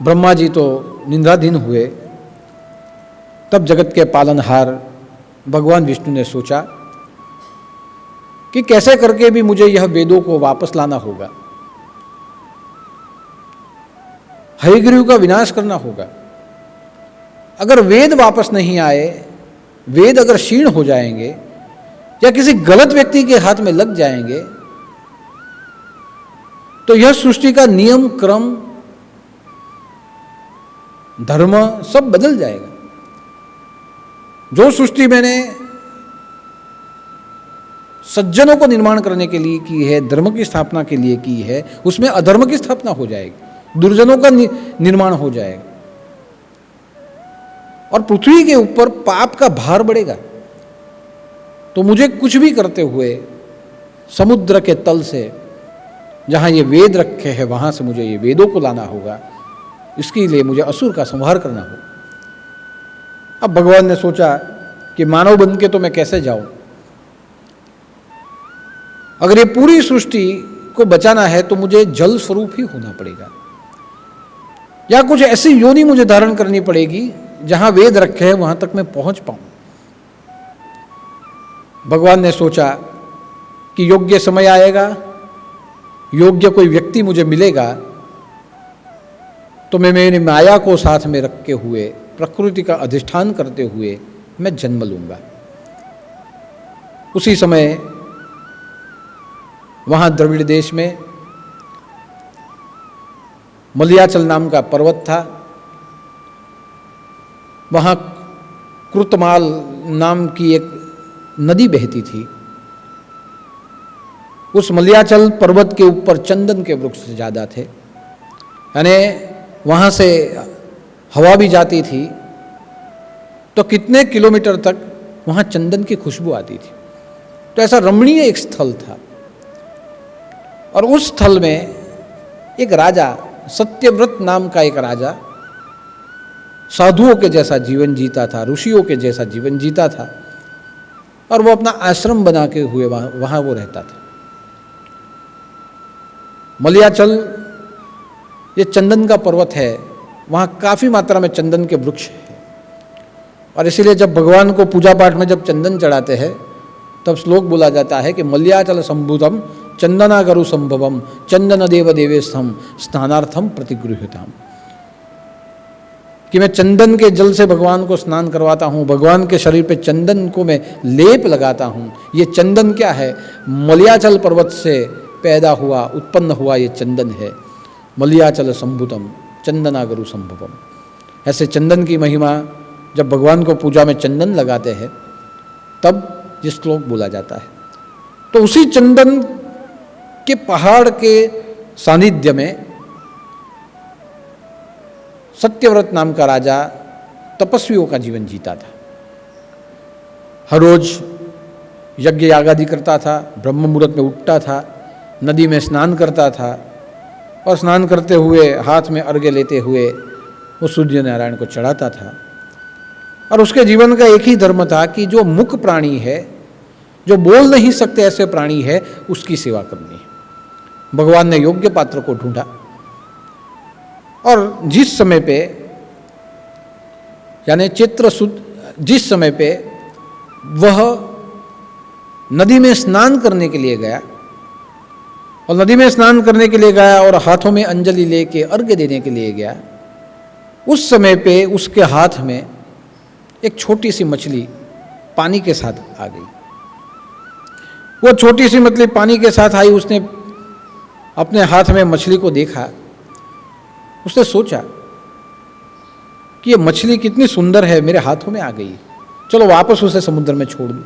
Speaker 2: ब्रह्मा जी तो निंद्राधीन हुए। तब जगत के पालनहार भगवान विष्णु ने सोचा कि कैसे करके भी मुझे यह वेदों को वापस लाना होगा, हयग्रीव का विनाश करना होगा। अगर वेद वापस नहीं आए, वेद अगर क्षीण हो जाएंगे या किसी गलत व्यक्ति के हाथ में लग जाएंगे, तो यह सृष्टि का नियम, क्रम, धर्म सब बदल जाएगा। जो सृष्टि मैंने सज्जनों को निर्माण करने के लिए की है, धर्म की स्थापना के लिए की है, उसमें अधर्म की स्थापना हो जाएगी, दुर्जनों का निर्माण हो जाएगा और पृथ्वी के ऊपर पाप का भार बढ़ेगा। तो मुझे कुछ भी करते हुए समुद्र के तल से, जहाँ ये वेद रखे हैं, वहाँ से मुझे ये वेदों को लाना होगा। इसके लिए मुझे असुर का संहार करना होगा। अब भगवान ने सोचा कि मानव बन के तो मैं कैसे जाऊं। अगर ये पूरी सृष्टि को बचाना है तो मुझे जल स्वरूप ही होना पड़ेगा, या कुछ ऐसी योनि मुझे धारण करनी पड़ेगी जहां वेद रखे हैं वहां तक मैं पहुंच पाऊं। भगवान ने सोचा कि योग्य समय आएगा, योग्य कोई व्यक्ति मुझे मिलेगा, तो मैं मेरी माया को साथ में रखे हुए, प्रकृति का अधिष्ठान करते हुए मैं जन्म लूंगा। उसी समय वहाँ द्रविड़ देश में मलयाचल नाम का पर्वत था। वहाँ कृतमाल नाम की एक नदी बहती थी। उस मलयाचल पर्वत के ऊपर चंदन के वृक्ष ज़्यादा थे, यानी वहाँ से हवा भी जाती थी तो कितने किलोमीटर तक वहाँ चंदन की खुशबू आती थी। तो ऐसा रमणीय एक स्थल था। और उस स्थल में एक राजा, सत्यव्रत नाम का एक राजा, साधुओं के जैसा जीवन जीता था, ऋषियों के जैसा जीवन जीता था, और वो अपना आश्रम बना के हुए वहाँ वो रहता था। मलयाचल ये चंदन का पर्वत है, वहाँ काफ़ी मात्रा में चंदन के वृक्ष हैं, और इसीलिए जब भगवान को पूजा पाठ में जब चंदन चढ़ाते हैं तब श्लोक बोला जाता है कि मलयाचल संभूतम चंदनागरु संभवम चंदन देव देवेस्थम स्नानार्थम प्रतिगृह्यताम, कि मैं चंदन के जल से भगवान को स्नान करवाता हूँ, भगवान के शरीर पे चंदन को मैं लेप लगाता हूँ। ये चंदन क्या है? मलयाचल पर्वत से पैदा हुआ, उत्पन्न हुआ ये चंदन है। मलयाचल संभूतम चंदनागरु संभवम। ऐसे चंदन की महिमा, जब भगवान को पूजा में चंदन लगाते हैं तब ये श्लोक बोला जाता है। तो उसी चंदन के पहाड़ के सानिध्य में सत्यव्रत नाम का राजा तपस्वियों का जीवन जीता था। हर रोज यज्ञ यागादि करता था, ब्रह्म मुहूर्त में उठता था, नदी में स्नान करता था, और स्नान करते हुए हाथ में अर्घ्य लेते हुए वो सूर्य नारायण को चढ़ाता था। और उसके जीवन का एक ही धर्म था कि जो मुक प्राणी है, जो बोल नहीं सकते ऐसे प्राणी है, उसकी सेवा करनी है। भगवान ने योग्य पात्र को ढूंढा, और जिस समय पे, यानी चैत्र सुद, जिस समय पे वह नदी में स्नान करने के लिए गया, और नदी में स्नान करने के लिए गया और हाथों में अंजलि लेके अर्घ्य देने के लिए गया, उस समय पे उसके हाथ में एक छोटी सी मछली पानी के साथ आ गई। वो छोटी सी मछली पानी के साथ आई, उसने अपने हाथ में मछली को देखा। उसने सोचा कि ये मछली कितनी सुंदर है, मेरे हाथों में आ गई, चलो वापस उसे समुद्र में छोड़ दूं।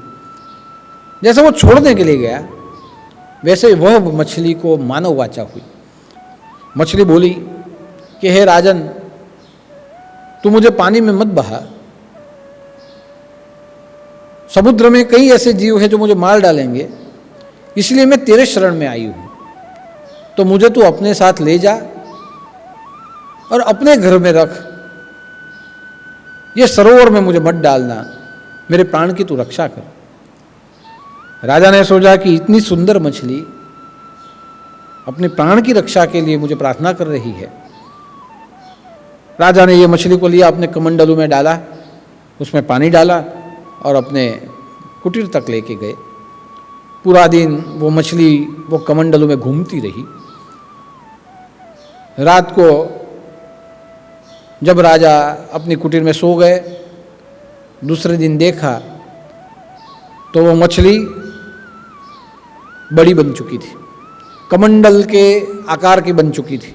Speaker 2: जैसे वो छोड़ने के लिए गया, वैसे वह मछली को मानव वाचा हुई। मछली बोली कि हे राजन, तू मुझे पानी में मत बहा, समुद्र में कई ऐसे जीव हैं जो मुझे मार डालेंगे, इसलिए मैं तेरे शरण में आई हूं। तो मुझे तू अपने साथ ले जा और अपने घर में रख, ये सरोवर में मुझे मत डालना, मेरे प्राण की तू रक्षा कर। राजा ने सोचा कि इतनी सुंदर मछली अपने प्राण की रक्षा के लिए मुझे प्रार्थना कर रही है। राजा ने ये मछली को लिया, अपने कमंडलू में डाला, उसमें पानी डाला और अपने कुटीर तक लेके गए। पूरा दिन वो मछली वो कमंडलू में घूमती रही। रात को जब राजा अपनी कुटीर में सो गए, दूसरे दिन देखा तो वो मछली बड़ी बन चुकी थी, कमंडल के आकार की बन चुकी थी।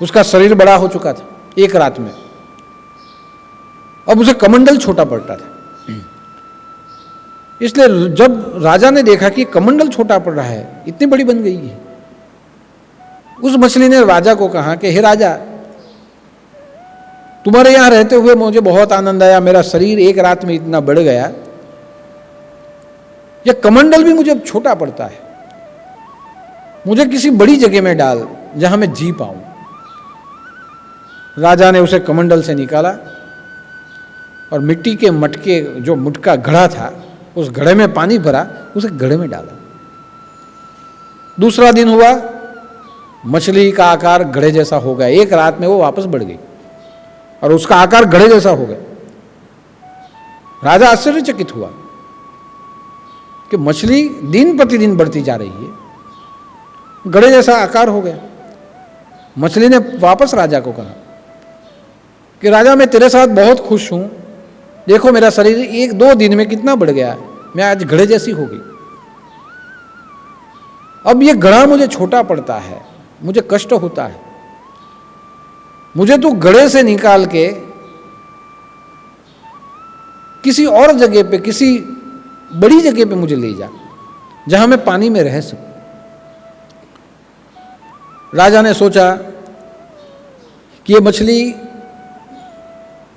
Speaker 2: उसका शरीर बड़ा हो चुका था एक रात में। अब उसे कमंडल छोटा पड़ता था। इसलिए जब राजा ने देखा कि कमंडल छोटा पड़ रहा है, इतनी बड़ी बन गई है, उस मछली ने राजा को कहा कि हे राजा, तुम्हारे यहां रहते हुए मुझे बहुत आनंद आया, मेरा शरीर एक रात में इतना बढ़ गया, यह कमंडल भी मुझे अब छोटा पड़ता है, मुझे किसी बड़ी जगह में डाल जहां मैं जी पाऊं। राजा ने उसे कमंडल से निकाला और मिट्टी के मटके, जो मुटका घड़ा था, उस घड़े में पानी भरा, उसे घड़े में डाला। दूसरा दिन हुआ, मछली का आकार घड़े जैसा हो गया। एक रात में वो वापस बढ़ गई और उसका आकार घड़े जैसा हो गया। राजा आश्चर्यचकित हुआ कि मछली दिन प्रतिदिन बढ़ती जा रही है, घड़े जैसा आकार हो गया। मछली ने वापस राजा को कहा कि राजा, मैं तेरे साथ बहुत खुश हूं, देखो मेरा शरीर एक दो दिन में कितना बढ़ गया है, मैं आज घड़े जैसी हो गई। अब ये घड़ा मुझे छोटा पड़ता है, मुझे कष्ट होता है, मुझे तू घड़े से निकाल के किसी और जगह पे, किसी बड़ी जगह पे मुझे ले जा, जहां मैं पानी में रह सकूं। राजा ने सोचा कि ये मछली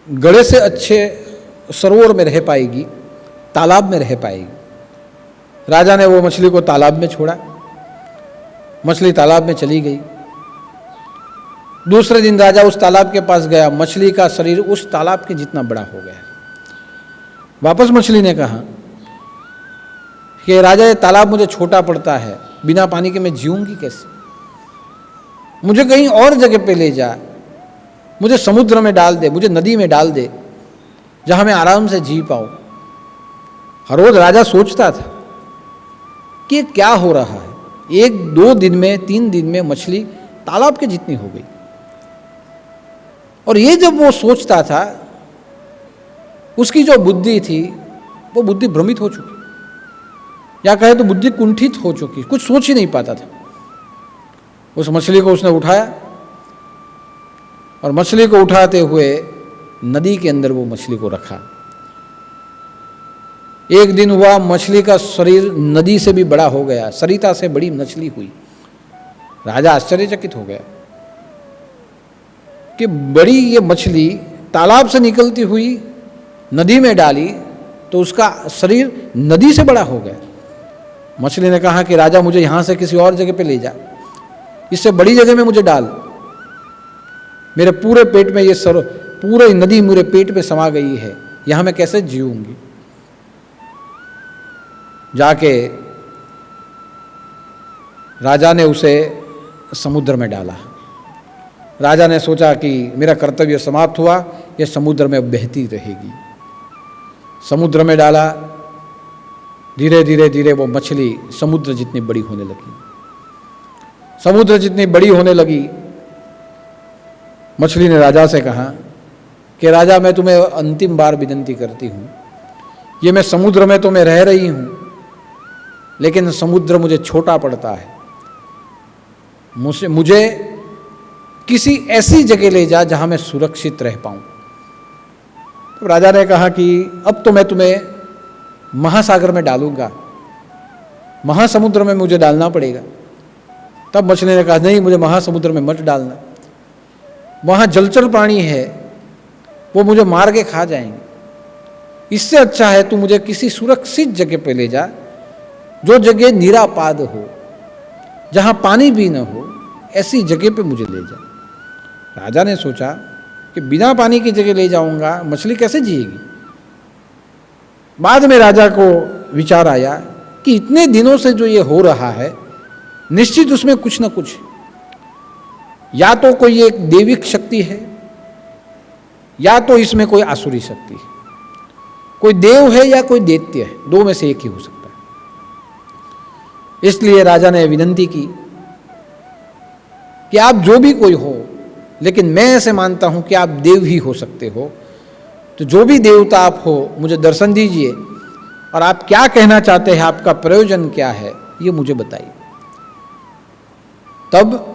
Speaker 2: घड़े से अच्छे सरोवर में रह पाएगी, तालाब में रह पाएगी। राजा ने वो मछली को तालाब में छोड़ा, मछली तालाब में चली गई। दूसरे दिन राजा उस तालाब के पास गया, मछली का शरीर उस तालाब के जितना बड़ा हो गया। वापस मछली ने कहा कि राजा, ये तालाब मुझे छोटा पड़ता है, बिना पानी के मैं जीऊंगी कैसे, मुझे कहीं और जगह पे ले जा, मुझे समुद्र में डाल दे, मुझे नदी में डाल दे, जहां मैं आराम से जी पाऊं। हर रोज राजा सोचता था कि ये क्या हो रहा है, एक दो दिन में, तीन दिन में मछली तालाब के जितनी हो गई। और ये जब वो सोचता था, उसकी जो बुद्धि थी वो बुद्धि भ्रमित हो चुकी, या कहे तो बुद्धि कुंठित हो चुकी, कुछ सोच ही नहीं पाता था। उस मछली को उसने उठाया और मछली को उठाते हुए नदी के अंदर वो मछली को रखा। एक दिन हुआ, मछली का शरीर नदी से भी बड़ा हो गया, सरिता से बड़ी मछली हुई। राजा आश्चर्यचकित हो गया कि बड़ी ये मछली तालाब से निकलती हुई नदी में डाली तो उसका शरीर नदी से बड़ा हो गया। मछली ने कहा कि राजा, मुझे यहां से किसी और जगह पे ले जा, इससे बड़ी जगह में मुझे डाल, मेरे पूरे पेट में ये पूरी नदी मेरे पेट में समा गई है, यहां मैं कैसे जीऊंगी। जाके राजा ने उसे समुद्र में डाला। राजा ने सोचा कि मेरा कर्तव्य समाप्त हुआ, यह समुद्र में बहती रहेगी। समुद्र में डाला, धीरे धीरे धीरे वो मछली समुद्र जितनी बड़ी होने लगी। समुद्र जितनी बड़ी होने लगी, मछली ने राजा से कहा कि राजा, मैं तुम्हें अंतिम बार विनती करती हूँ, ये मैं समुद्र में तो मैं रह रही हूँ, लेकिन समुद्र मुझे छोटा पड़ता है, मुझे किसी ऐसी जगह ले जा जहाँ मैं सुरक्षित रह पाऊँ। तो राजा ने कहा कि अब तो मैं तुम्हें महासागर में डालूंगा, महासमुद्र में मुझे डालना पड़ेगा। तब मछली ने कहा, नहीं, मुझे महासमुद्र में मत डालना, वहाँ जलचर प्राणी है, वो मुझे मार के खा जाएंगे। इससे अच्छा है तू मुझे किसी सुरक्षित जगह पे ले जा, जो जगह निरापाद हो, जहाँ पानी भी न हो, ऐसी जगह पे मुझे ले जा। राजा ने सोचा कि बिना पानी की जगह ले जाऊंगा, मछली कैसे जिएगी। बाद में राजा को विचार आया कि इतने दिनों से जो ये हो रहा है, निश्चित उसमें कुछ न कुछ, या तो कोई एक दैविक शक्ति है या तो इसमें कोई आसुरी शक्ति है, कोई देव है या कोई दैत्य है, दो में से एक ही हो सकता है। इसलिए राजा ने विनती की कि आप जो भी कोई हो, लेकिन मैं ऐसे मानता हूं कि आप देव ही हो सकते हो, तो जो भी देवता आप हो मुझे दर्शन दीजिए और आप क्या कहना चाहते हैं, आपका प्रयोजन क्या है, ये मुझे बताइए। तब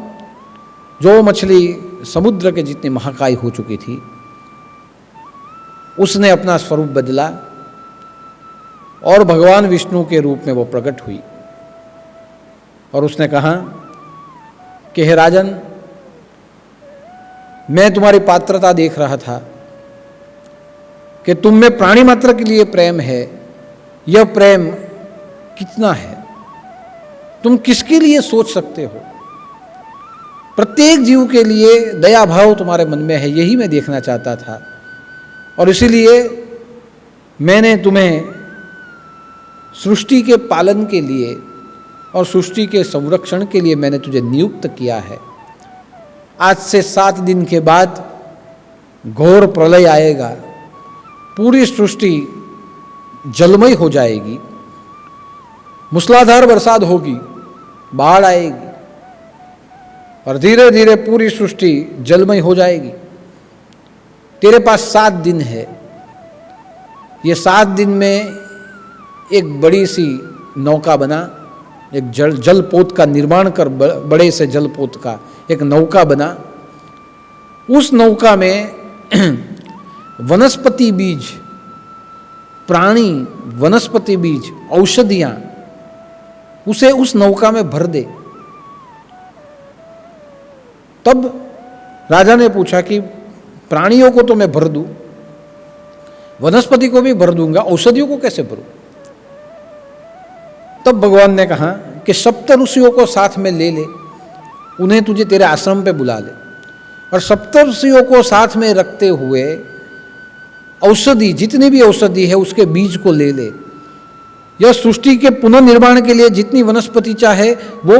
Speaker 2: जो मछली समुद्र के जितनी महाकाय हो चुकी थी, उसने अपना स्वरूप बदला और भगवान विष्णु के रूप में वो प्रकट हुई और उसने कहा कि हे राजन, मैं तुम्हारी पात्रता देख रहा था कि तुम में प्राणी मात्र के लिए प्रेम है। यह प्रेम कितना है, तुम किसके लिए सोच सकते हो? प्रत्येक जीव के लिए दया भाव तुम्हारे मन में है, यही मैं देखना चाहता था। और इसीलिए मैंने तुम्हें सृष्टि के पालन के लिए और सृष्टि के संरक्षण के लिए मैंने तुझे नियुक्त किया है। आज से 7 दिन के बाद घोर प्रलय आएगा, पूरी सृष्टि जलमय हो जाएगी, मूसलाधार बरसात होगी, बाढ़ आएगी और धीरे धीरे पूरी सृष्टि जलमय हो जाएगी। तेरे पास 7 दिन है। ये 7 दिन में एक बड़ी सी नौका बना, एक जलपोत का निर्माण कर, बड़े से जलपोत का एक नौका बना। उस नौका में वनस्पति बीज, प्राणी, वनस्पति बीज, औषधियां, उसे उस नौका में भर दे। तब राजा ने पूछा कि प्राणियों को तो मैं भर दूं, वनस्पति को भी भर दूंगा, औषधियों को कैसे भरूं? तब भगवान ने कहा कि 70 ऋषियों को साथ में ले ले, उन्हें तुझे तेरे आश्रम पे बुला ले और 70 ऋषियों को साथ में रखते हुए औषधि, जितनी भी औषधि है उसके बीज को ले ले। यह सृष्टि के पुनर्निर्माण के लिए जितनी वनस्पति चाहे वो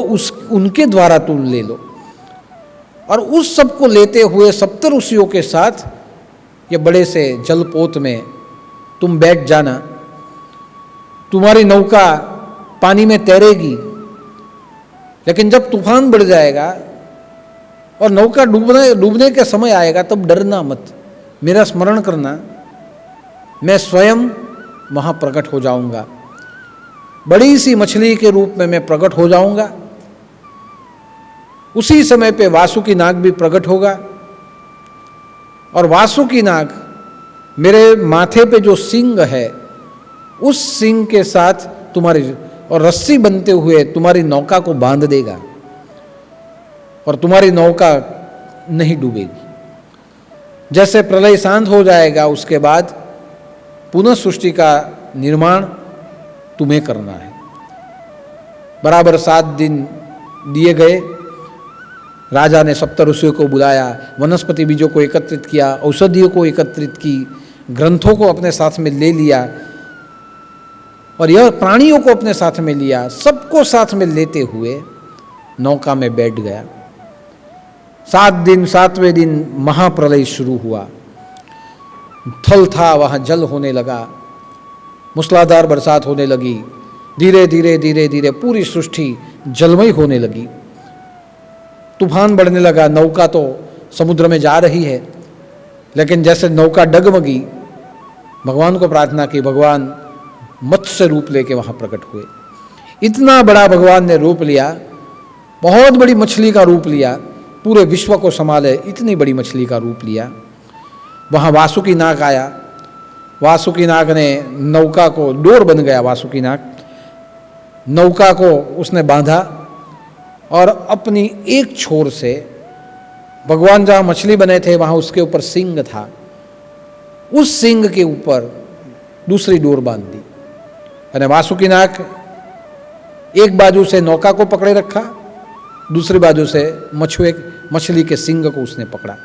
Speaker 2: उनके द्वारा तुम ले लो। और उस सब को लेते हुए 70 ऋषियों के साथ ये बड़े से जलपोत में तुम बैठ जाना। तुम्हारी नौका पानी में तैरेगी, लेकिन जब तूफान बढ़ जाएगा और नौका डूबने के समय आएगा तब डरना मत, मेरा स्मरण करना, मैं स्वयं वहाँ प्रकट हो जाऊंगा। बड़ी सी मछली के रूप में मैं प्रकट हो जाऊंगा। उसी समय पे वासुकी नाग भी प्रकट होगा और वासुकी नाग मेरे माथे पे जो सिंग है उस सिंग के साथ तुम्हारी और रस्सी बनते हुए तुम्हारी नौका को बांध देगा और तुम्हारी नौका नहीं डूबेगी। जैसे प्रलय शांत हो जाएगा उसके बाद पुनः सृष्टि का निर्माण तुम्हें करना है। बराबर 7 दिन दिए गए। राजा ने 70 ऋषियों को बुलाया, वनस्पति बीजों को एकत्रित किया, औषधियों को एकत्रित की, ग्रंथों को अपने साथ में ले लिया और यह प्राणियों को अपने साथ में लिया। सबको साथ में लेते हुए नौका में बैठ गया। 7 दिन, 7वें दिन महाप्रलय शुरू हुआ। थल था, वहाँ जल होने लगा, मूसलाधार बरसात होने लगी। धीरे धीरे धीरे धीरे पूरी सृष्टि जलमय होने लगी। तूफान बढ़ने लगा। नौका तो समुद्र में जा रही है, लेकिन जैसे नौका डगमगी, भगवान को प्रार्थना की, भगवान मत्स्य रूप लेके वहाँ प्रकट हुए। इतना बड़ा भगवान ने रूप लिया, बहुत बड़ी मछली का रूप लिया, पूरे विश्व को संभाले इतनी बड़ी मछली का रूप लिया। वहाँ वासुकी नाग आया। वासुकी नाग ने नौका को, डोर बन गया वासुकी नाग, नौका को उसने बांधा और अपनी एक छोर से भगवान जहाँ मछली बने थे वहाँ उसके ऊपर सिंग था, उस सिंग के ऊपर दूसरी डोर बांध दी। और वासुकी नाग एक बाजू से नौका को पकड़े रखा, दूसरी बाजू से मछली के सिंग को उसने पकड़ा।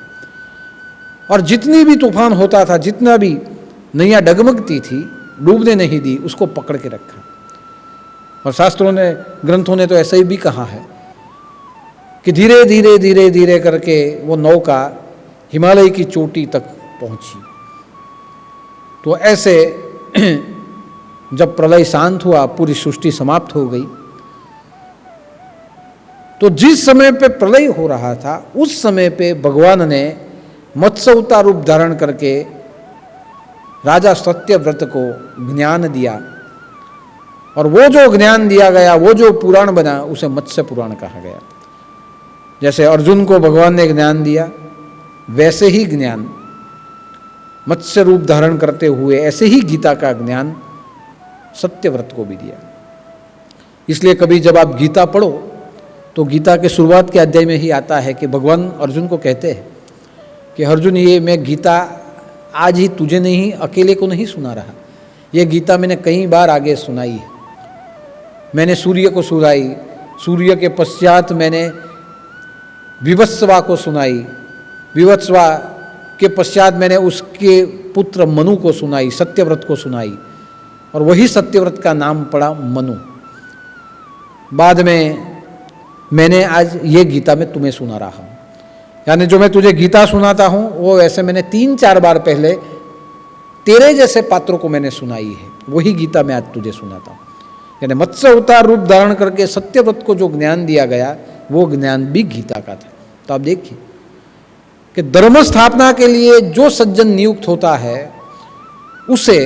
Speaker 2: और जितनी भी तूफान होता था, जितना भी नैया डगमगती थी, डूबने नहीं दी, उसको पकड़ के रखा। और शास्त्रों ने, ग्रंथों ने तो ऐसे ही भी कहा है कि धीरे धीरे धीरे धीरे करके वो नौका हिमालय की चोटी तक पहुंची। तो ऐसे जब प्रलय शांत हुआ, पूरी सृष्टि समाप्त हो गई, तो जिस समय पे प्रलय हो रहा था उस समय पे भगवान ने मत्स्य अवतार रूप धारण करके राजा सत्यव्रत को ज्ञान दिया। और वो जो ज्ञान दिया गया, वो जो पुराण बना, उसे मत्स्य पुराण कहा गया। जैसे अर्जुन को भगवान ने ज्ञान दिया, वैसे ही ज्ञान मत्स्य रूप धारण करते हुए ऐसे ही गीता का ज्ञान सत्यव्रत को भी दिया। इसलिए कभी जब आप गीता पढ़ो तो गीता के शुरुआत के अध्याय में ही आता है कि भगवान अर्जुन को कहते हैं कि अर्जुन, ये मैं गीता आज ही तुझे नहीं, अकेले को नहीं सुना रहा, ये गीता मैंने कई बार आगे सुनाई है। मैंने सूर्य को सुनाई, सूर्य के पश्चात मैंने विवत्सवा को सुनाई, विवत्सवा के पश्चात मैंने उसके पुत्र मनु को सुनाई, सत्यव्रत को सुनाई, और वही सत्यव्रत का नाम पड़ा मनु। बाद में मैंने आज ये गीता में तुम्हें सुना रहा हूँ। यानी जो मैं तुझे गीता सुनाता हूँ वो वैसे मैंने 3-4 बार पहले तेरे जैसे पात्रों को मैंने सुनाई है, वही गीता मैं आज तुझे सुनाता हूँ। यानी मत्स्य अवतार रूप धारण करके सत्यव्रत को जो ज्ञान दिया गया, वो ज्ञान भी गीता का था। तो आप देखिए कि धर्म स्थापना के लिए जो सज्जन नियुक्त होता है उसे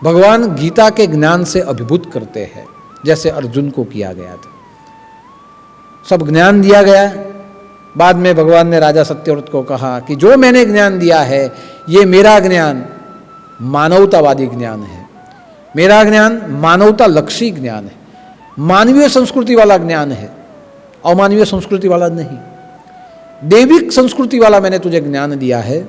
Speaker 2: भगवान गीता के ज्ञान से अभिभूत करते हैं, जैसे अर्जुन को किया गया था। सब ज्ञान दिया गया। बाद में भगवान ने राजा सत्यव्रत को कहा कि जो मैंने ज्ञान दिया है, ये मेरा ज्ञान मानवतावादी ज्ञान है, मेरा ज्ञान मानवता लक्षी ज्ञान है, मानवीय संस्कृति वाला ज्ञान है, अमानवीय संस्कृति वाला नहीं, दैविक संस्कृति वाला मैंने तुझे ज्ञान दिया है।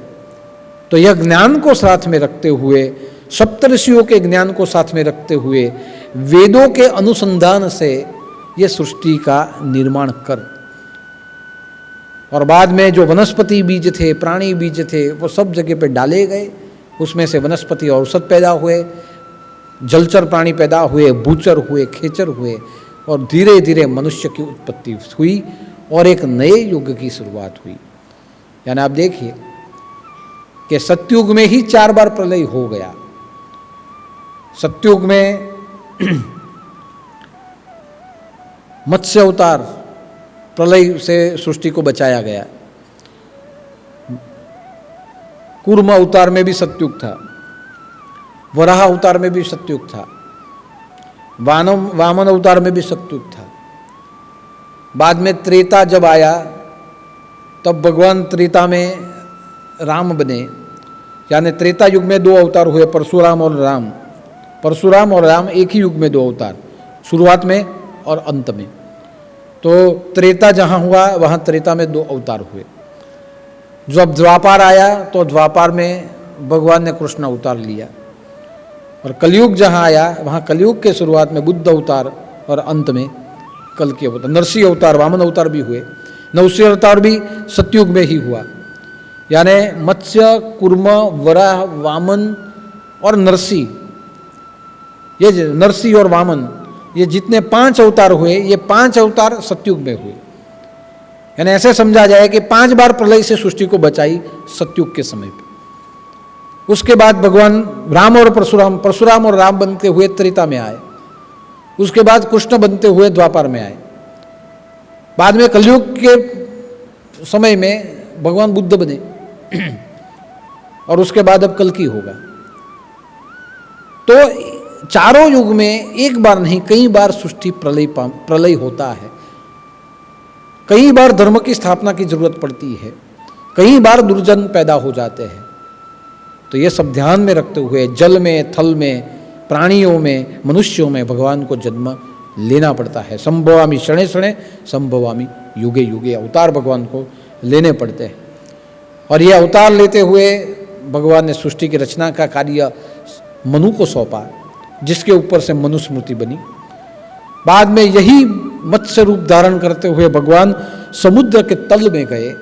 Speaker 2: तो यह ज्ञान को साथ में रखते हुए, सप्तऋषियों के ज्ञान को साथ में रखते हुए, वेदों के अनुसंधान से ये सृष्टि का निर्माण कर। और बाद में जो वनस्पति बीज थे, प्राणी बीज थे, वो सब जगह पे डाले गए। उसमें से वनस्पति औषध पैदा हुए, जलचर प्राणी पैदा हुए, भूचर हुए, खेचर हुए, और धीरे धीरे मनुष्य की उत्पत्ति हुई और एक नए युग की शुरुआत हुई। यानी आप देखिए कि सतयुग में ही 4 बार प्रलय हो गया। सतयुग में मत्स्य अवतार प्रलय से सृष्टि को बचाया गया। कूर्म अवतार में भी सतयुग था, वराह अवतार में भी सतयुग था, वामन अवतार में भी सतयुग था। बाद में त्रेता जब आया तब भगवान त्रेता में राम बने। यानी त्रेता युग में 2 अवतार हुए, परशुराम और राम। परशुराम और राम एक ही युग में 2 अवतार, शुरुआत में और अंत में। तो त्रेता जहाँ हुआ वहाँ त्रेता में 2 अवतार हुए। जब द्वापार आया तो द्वापार में भगवान ने कृष्ण अवतार लिया। और कलयुग जहाँ आया वहाँ कलयुग के शुरुआत में बुद्ध अवतार और अंत में कल की अवतार, नरसिंह अवतार, वामन अवतार भी हुए। नरसिंह अवतार भी सतयुग में ही हुआ। यानी मत्स्य, कूर्म, वराह, वामन और नरसिंह, ये नरसिंह और वामन, ये जितने 5 अवतार हुए, ये 5 अवतार सतयुग में हुए। यानी ऐसे समझा जाए कि 5 बार प्रलय से सृष्टि को बचाई सतयुग के समय पे। उसके बाद भगवान राम और परशुराम और राम बनते हुए त्रेता में आए। उसके बाद कृष्ण बनते हुए द्वापर में आए। बाद में कलयुग के समय में भगवान बुद्ध बने और उसके बाद अब कल की होगा। तो चारों युग में एक बार नहीं, कई बार सृष्टि प्रलय होता है। कई बार धर्म की स्थापना की जरूरत पड़ती है, कई बार दुर्जन पैदा हो जाते हैं। तो ये सब ध्यान में रखते हुए जल में, थल में, प्राणियों में, मनुष्यों में भगवान को जन्म लेना पड़ता है। संभवामी क्षणे क्षणे, संभवामी युगे युगे, अवतार भगवान को लेने पड़ते हैं। और ये अवतार लेते हुए भगवान ने सृष्टि की रचना का कार्य मनु को सौंपा, जिसके ऊपर से मनुस्मृति बनी। बाद में यही मत्स्य रूप धारण करते हुए भगवान समुद्र के तल में गए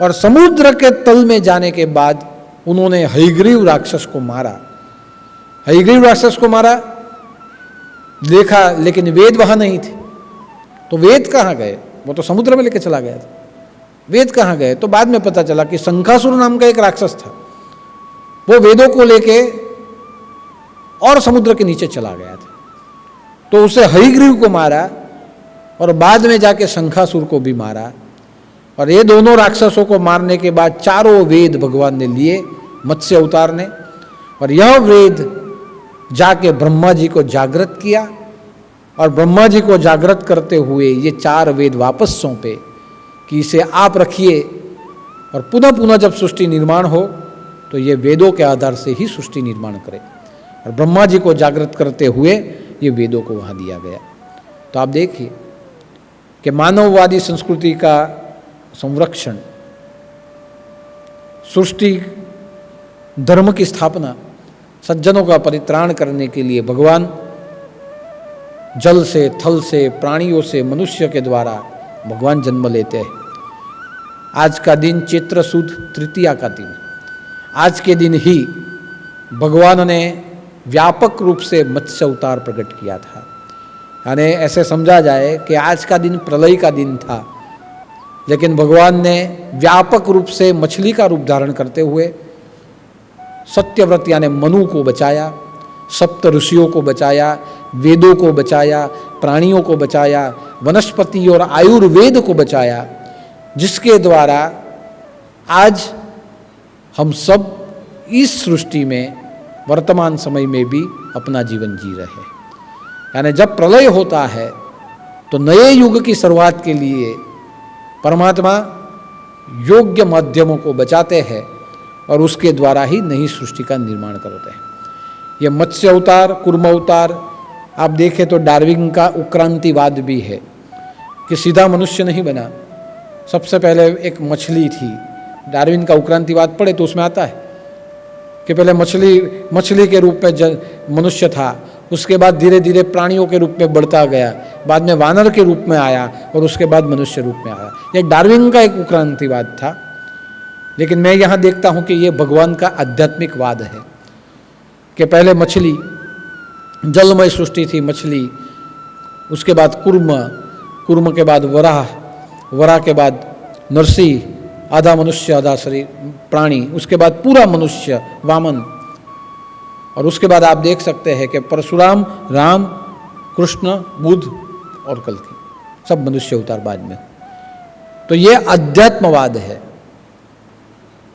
Speaker 2: और समुद्र के तल में जाने के बाद उन्होंने हयग्रीव राक्षस को मारा। हयग्रीव राक्षस को मारा, देखा, लेकिन वेद वहां नहीं थे। तो वेद कहाँ गए? वो तो समुद्र में लेके चला गया था। वेद कहाँ गए? तो बाद में पता चला कि शंखासुर नाम का एक राक्षस था, वो वेदों को लेके और समुद्र के नीचे चला गया था। तो उसे हयग्रीव को मारा और बाद में जाके शंखासुर को भी मारा। और ये दोनों राक्षसों को मारने के बाद चारों वेद भगवान ने लिए मत्स्य अवतार ने, और यह वेद जाके ब्रह्मा जी को जागृत किया, और ब्रह्मा जी को जागृत करते हुए ये 4 वेद वापस सौंपे कि इसे आप रखिए, और पुनः पुनः जब सृष्टि निर्माण हो तो ये वेदों के आधार से ही सृष्टि निर्माण करे। और ब्रह्मा जी को जागृत करते हुए ये वेदों को वहाँ दिया गया। तो आप देखिए कि मानववादी संस्कृति का संरक्षण, सृष्टि धर्म की स्थापना, सज्जनों का परित्राण करने के लिए भगवान जल से, थल से, प्राणियों से, मनुष्य के द्वारा भगवान जन्म लेते हैं। आज का दिन चैत्र सुद तृतीया का दिन, आज के दिन ही भगवान ने व्यापक रूप से मत्स्य अवतार प्रकट किया था। यानी ऐसे समझा जाए कि आज का दिन प्रलय का दिन था, लेकिन भगवान ने व्यापक रूप से मछली का रूप धारण करते हुए सत्यव्रत यानी मनु को बचाया, सप्त ऋषियों को बचाया, वेदों को बचाया, प्राणियों को बचाया, वनस्पति और आयुर्वेद को बचाया, जिसके द्वारा आज हम सब इस सृष्टि में वर्तमान समय में भी अपना जीवन जी रहे हैं। यानी जब प्रलय होता है तो नए युग की शुरुआत के लिए परमात्मा योग्य माध्यमों को बचाते हैं और उसके द्वारा ही नई सृष्टि का निर्माण करते हैं। ये मत्स्य अवतार, कूर्म अवतार आप देखें तो डार्विन का उत्क्रांतिवाद भी है कि सीधा मनुष्य नहीं बना, सबसे पहले एक मछली थी। डार्विन का उत्क्रांतिवाद पढ़े तो उसमें आता है कि पहले मछली के रूप में मनुष्य था, उसके बाद धीरे धीरे प्राणियों के रूप में बढ़ता गया, बाद में वानर के रूप में आया और उसके बाद मनुष्य रूप में आया। यह डार्विन का एक उत्क्रांतिवाद था। लेकिन मैं यहाँ देखता हूँ कि ये भगवान का आध्यात्मिकवाद है कि पहले मछली, जलमय सृष्टि थी मछली, उसके बाद कूर्म के बाद वराह के बाद नरसिंह, आधा मनुष्य आधा शरीर प्राणी, उसके बाद पूरा मनुष्य वामन, और उसके बाद आप देख सकते हैं कि परशुराम, राम, कृष्ण, बुद्ध और कल्कि, सब मनुष्य अवतार बाद में। तो ये अध्यात्मवाद है।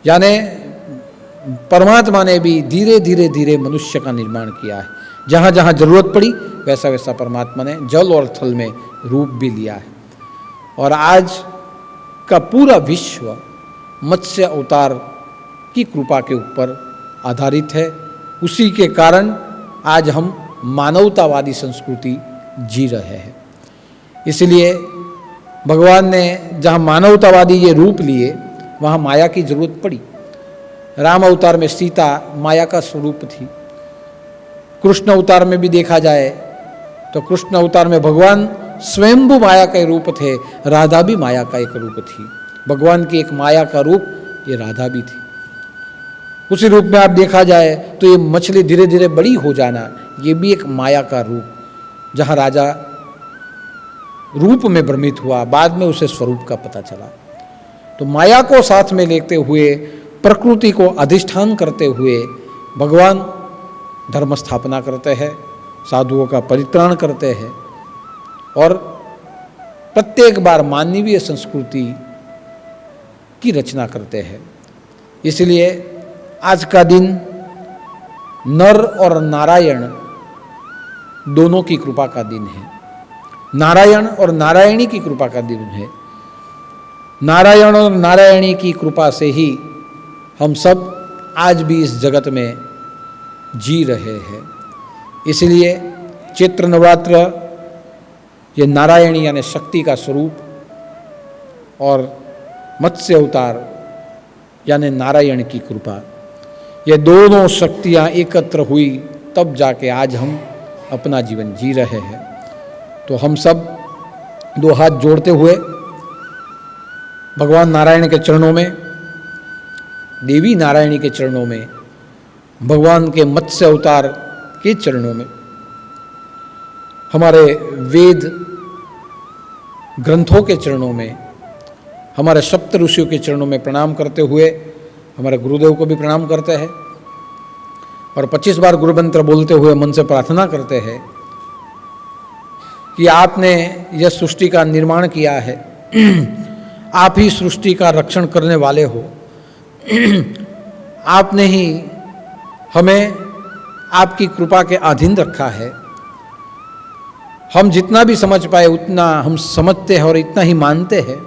Speaker 2: यानी परमात्मा ने भी धीरे धीरे धीरे मनुष्य का निर्माण किया है। जहाँ जहाँ जरूरत पड़ी वैसा वैसा परमात्मा ने जल और थल में रूप भी लिया है। और आज का पूरा विश्व मत्स्य अवतार की कृपा के ऊपर आधारित है। उसी के कारण आज हम मानवतावादी संस्कृति जी रहे हैं। इसलिए भगवान ने जहाँ मानवतावादी ये रूप लिए वहाँ माया की जरूरत पड़ी। राम अवतार में सीता माया का स्वरूप थी। कृष्ण अवतार में भी देखा जाए तो कृष्ण अवतार में भगवान स्वयंभू माया के रूप थे, राधा भी माया का एक रूप थी। भगवान की एक माया का रूप ये राधा भी थी। उसी रूप में आप देखा जाए तो ये मछली धीरे धीरे बड़ी हो जाना, ये भी एक माया का रूप, जहाँ राजा रूप में भ्रमित हुआ, बाद में उसे स्वरूप का पता चला। तो माया को साथ में लेते हुए, प्रकृति को अधिष्ठान करते हुए भगवान धर्म स्थापना करते हैं, साधुओं का परित्राण करते हैं और प्रत्येक बार मानवीय संस्कृति की रचना करते हैं। इसलिए आज का दिन नर और नारायण दोनों की कृपा का दिन है। नारायण और नारायणी की कृपा का दिन है। नारायण और नारायणी की कृपा से ही हम सब आज भी इस जगत में जी रहे हैं। इसलिए चैत्र नवरात्र ये नारायणी यानी शक्ति का स्वरूप और मत्स्य अवतार यानी नारायण की कृपा, ये दोनों शक्तियाँ एकत्र हुई तब जाके आज हम अपना जीवन जी रहे हैं। तो हम सब दो हाथ जोड़ते हुए भगवान नारायण के चरणों में, देवी नारायणी के चरणों में, भगवान के मत्स्य अवतार आपके चरणों में, हमारे वेद ग्रंथों के चरणों में, हमारे सप्त ऋषियों के चरणों में प्रणाम करते हुए हमारे गुरुदेव को भी प्रणाम करते हैं और 25 बार गुरु मंत्र बोलते हुए मन से प्रार्थना करते हैं कि आपने यह सृष्टि का निर्माण किया है, आप ही सृष्टि का रक्षण करने वाले हो, आपने ही हमें आपकी कृपा के अधीन रखा है। हम जितना भी समझ पाए उतना हम समझते हैं और इतना ही मानते हैं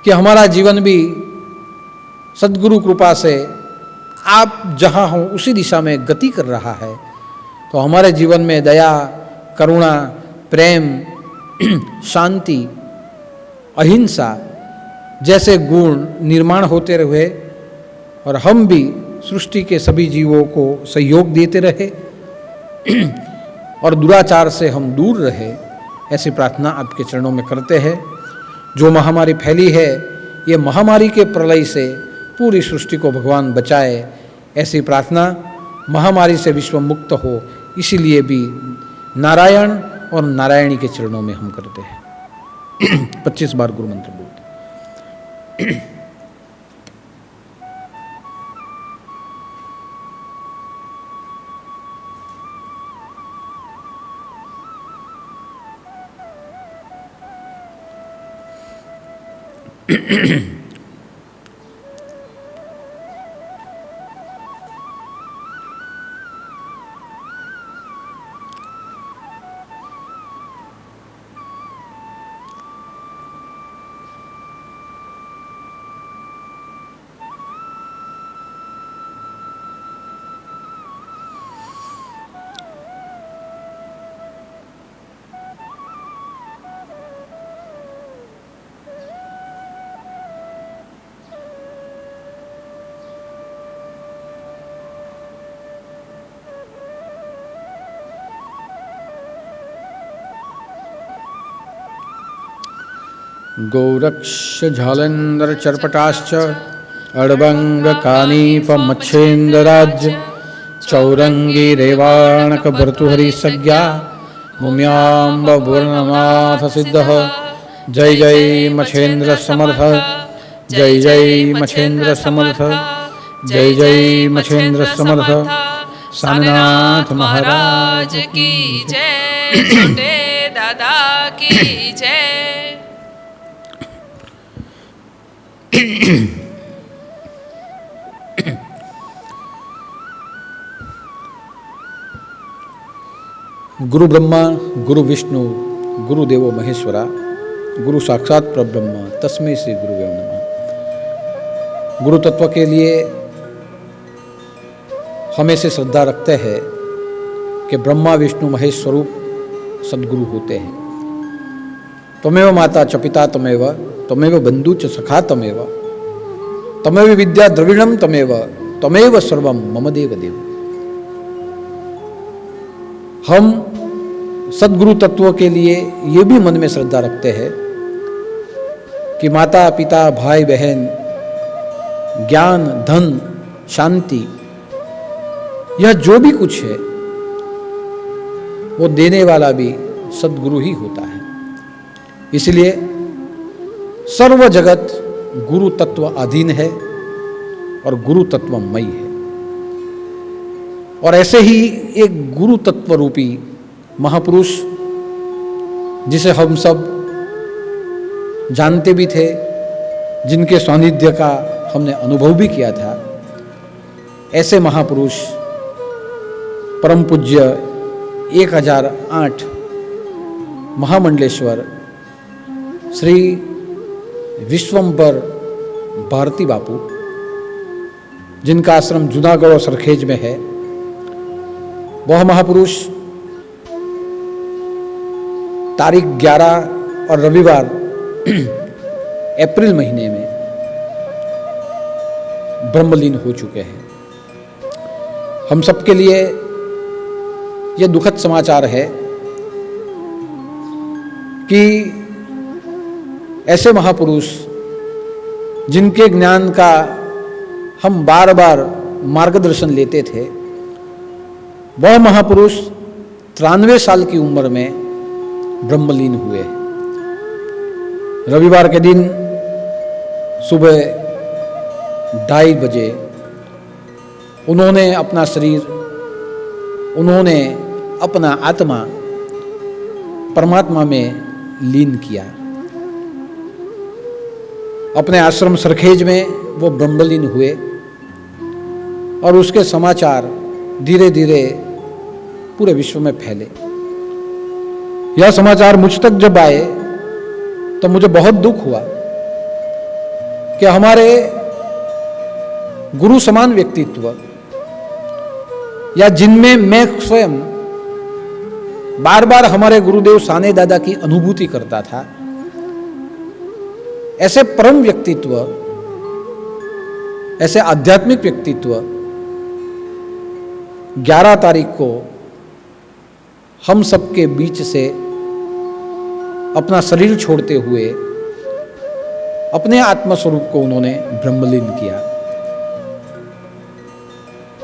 Speaker 2: कि हमारा जीवन भी सद्गुरु कृपा से आप जहाँ हो उसी दिशा में गति कर रहा है। तो हमारे जीवन में दया, करुणा, प्रेम, शांति, अहिंसा जैसे गुण निर्माण होते रहे और हम भी सृष्टि के सभी जीवों को सहयोग देते रहे और दुराचार से हम दूर रहे, ऐसी प्रार्थना आपके चरणों में करते हैं। जो महामारी फैली है, ये महामारी के प्रलय से पूरी सृष्टि को भगवान बचाए, ऐसी प्रार्थना महामारी से विश्व मुक्त हो, इसीलिए भी नारायण और नारायणी के चरणों में हम करते हैं। 25 बार गुरु मंत्र बोलते हैं। गोरक्ष झालेन्द्र चर्पटाश्च अड़बंग कानीप मच्छेन्द्राज्य चौरंगी रेवाणक भर्तुहरि सज्ञा मुम्यांब पूर्णनाथ सिद्ध। जय जय मच्छेन्द्र समर्थ, जय जय मच्छेन्द्र समर्थ, जय जय मच्छेन्द्र समर्थ। स्वामीनाथ महाराज की
Speaker 3: जय, छोटे दादा की जय।
Speaker 2: गुरु ब्रह्मा गुरु विष्णु गुरु देवो महेश्वरा गुरु साक्षात परब्रह्म तस्मै श्री गुरुवे नमः। गुरु तत्व के लिए हमेशा श्रद्धा रखते हैं कि ब्रह्मा विष्णु महेश स्वरूप सद्गुरु होते हैं। त्वमेव माता च पिता त्वमेव, त्वमेव बंधु च सखा त्वमेव, त्वमेव विद्या द्रविणम त्वमेव, त्वमेव सर्वम मम देव देव। हम सद्गुरु तत्व के लिए ये भी मन में श्रद्धा रखते हैं कि माता पिता भाई बहन ज्ञान धन शांति यह जो भी कुछ है वो देने वाला भी सद्गुरु ही होता है। इसलिए सर्व जगत गुरु तत्व अधीन है और गुरु तत्वमय है। और ऐसे ही एक गुरु तत्व रूपी महापुरुष जिसे हम सब जानते भी थे, जिनके सानिध्य का हमने अनुभव भी किया था, ऐसे महापुरुष परम पूज्य 1008 महामंडलेश्वर श्री विश्वंभर भारती बापू, जिनका आश्रम जूनागढ़ और सरखेज में है, वह महापुरुष तारीख 11 और रविवार अप्रैल महीने में ब्रह्मलीन हो चुके हैं। हम सबके लिए यह दुखद समाचार है कि ऐसे महापुरुष जिनके ज्ञान का हम बार बार मार्गदर्शन लेते थे, वह महापुरुष 93 साल की उम्र में ब्रह्मलीन हुए। रविवार के दिन सुबह 2:30 बजे उन्होंने अपना शरीर, उन्होंने अपना आत्मा परमात्मा में लीन किया। अपने आश्रम सरखेज में वो ब्रह्मलीन हुए और उसके समाचार धीरे धीरे पूरे विश्व में फैले। यह समाचार मुझ तक जब आए तो मुझे बहुत दुख हुआ कि हमारे गुरु समान व्यक्तित्व, या जिनमें मैं स्वयं बार बार हमारे गुरुदेव साने दादा की अनुभूति करता था, ऐसे परम व्यक्तित्व, ऐसे आध्यात्मिक व्यक्तित्व 11 तारीख को हम सबके बीच से अपना शरीर छोड़ते हुए अपने आत्मस्वरूप को उन्होंने ब्रह्मलीन किया।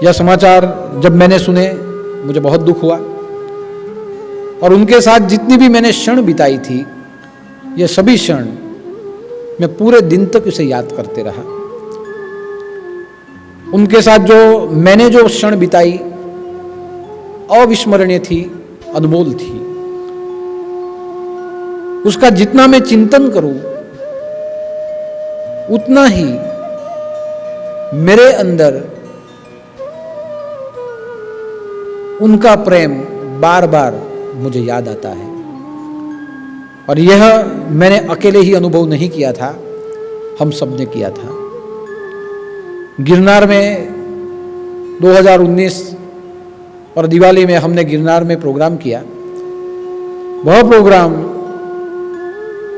Speaker 2: यह समाचार जब मैंने सुने मुझे बहुत दुख हुआ और उनके साथ जितनी भी मैंने क्षण बिताई थी, ये सभी क्षण मैं पूरे दिन तक उसे याद करते रहा। उनके साथ जो मैंने जो क्षण बिताई अविस्मरणीय थी, अनमोल थी। उसका जितना मैं चिंतन करूं उतना ही मेरे अंदर उनका प्रेम बार बार मुझे याद आता है। और यह मैंने अकेले ही अनुभव नहीं किया था, हम सब ने किया था। गिरनार में 2019 और दिवाली में हमने गिरनार में प्रोग्राम किया। वह प्रोग्राम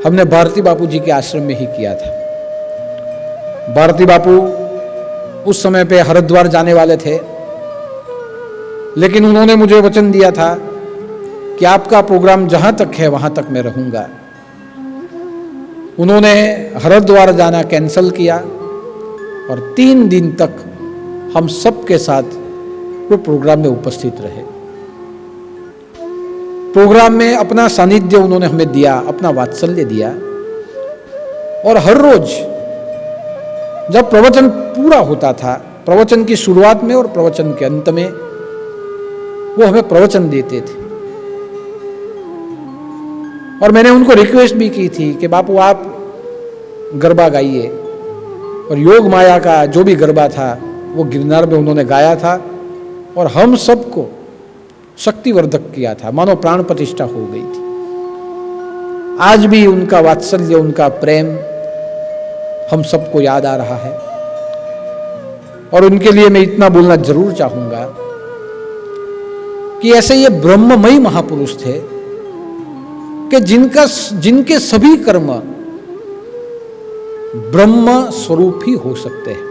Speaker 2: हमने भारती बापू जी के आश्रम में ही किया था। भारती बापू उस समय पे हरिद्वार जाने वाले थे, लेकिन उन्होंने मुझे वचन दिया था कि आपका प्रोग्राम जहां तक है वहां तक मैं रहूंगा। उन्होंने हरिद्वार जाना कैंसिल किया और 3 दिन तक हम सबके साथ वो प्रोग्राम में उपस्थित रहे। प्रोग्राम में अपना सानिध्य उन्होंने हमें दिया, अपना वात्सल्य दिया। और हर रोज जब प्रवचन पूरा होता था, प्रवचन की शुरुआत में और प्रवचन के अंत में वो हमें प्रवचन देते थे। और मैंने उनको रिक्वेस्ट भी की थी कि बापू आप गरबा गाइए। और योग माया का जो भी गरबा था वो गिरनार में उन्होंने गाया था और हम सबको शक्तिवर्धक किया था, मानो प्राण प्रतिष्ठा हो गई थी। आज भी उनका वात्सल्य, उनका प्रेम हम सबको याद आ रहा है। और उनके लिए मैं इतना बोलना जरूर चाहूंगा कि ऐसे ये ब्रह्ममयी महापुरुष थे कि जिनके सभी कर्म ब्रह्म स्वरूप ही हो सकते हैं।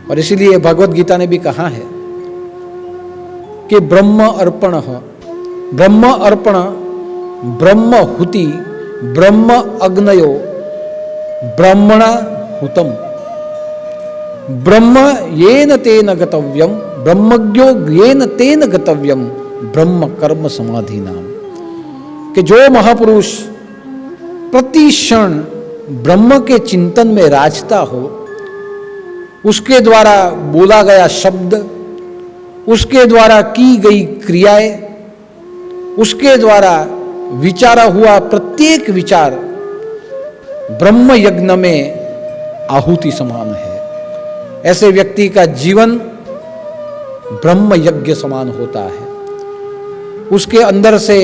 Speaker 2: और इसीलिए भगवत गीता ने भी कहा है कि ब्रह्म अर्पण ब्रह्म हुति ब्रह्म अग्नयो ब्रह्मणा हुतम ब्रह्म येन तेन गतव्यम ब्रह्मज्ञो येन तेन गतव्यम ब्रह्म कर्म समाधि नाम। कि जो महापुरुष प्रति क्षण ब्रह्म के चिंतन में राजता हो, उसके द्वारा बोला गया शब्द, उसके द्वारा की गई क्रियाएं, उसके द्वारा विचारा हुआ प्रत्येक विचार ब्रह्म यज्ञ में आहुति समान है। ऐसे व्यक्ति का जीवन ब्रह्म यज्ञ समान होता है। उसके अंदर से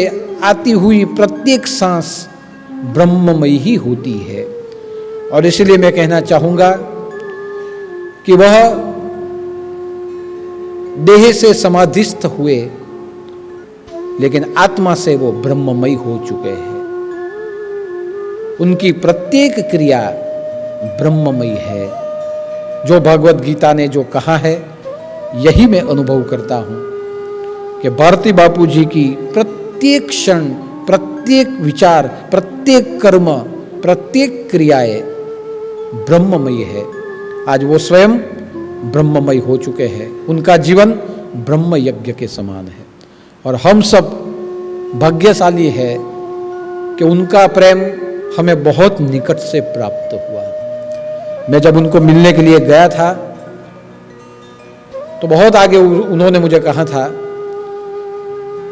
Speaker 2: आती हुई प्रत्येक सांस ब्रह्ममयी ही होती है। और इसलिए मैं कहना चाहूंगा कि वह देह से समाधिस्थ हुए, लेकिन आत्मा से वो ब्रह्ममयी हो चुके हैं। उनकी प्रत्येक क्रिया ब्रह्ममयी है। जो भगवत गीता ने जो कहा है, यही मैं अनुभव करता हूं कि भारती बापू जी की प्रत्येक क्षण, प्रत्येक विचार, प्रत्येक कर्म, प्रत्येक क्रियाएं ब्रह्ममयी है। आज वो स्वयं ब्रह्ममय हो चुके हैं। उनका जीवन ब्रह्म यज्ञ के समान है और हम सब भाग्यशाली है कि उनका प्रेम हमें बहुत निकट से प्राप्त हुआ। मैं जब उनको मिलने के लिए गया था तो बहुत आगे उन्होंने मुझे कहा था,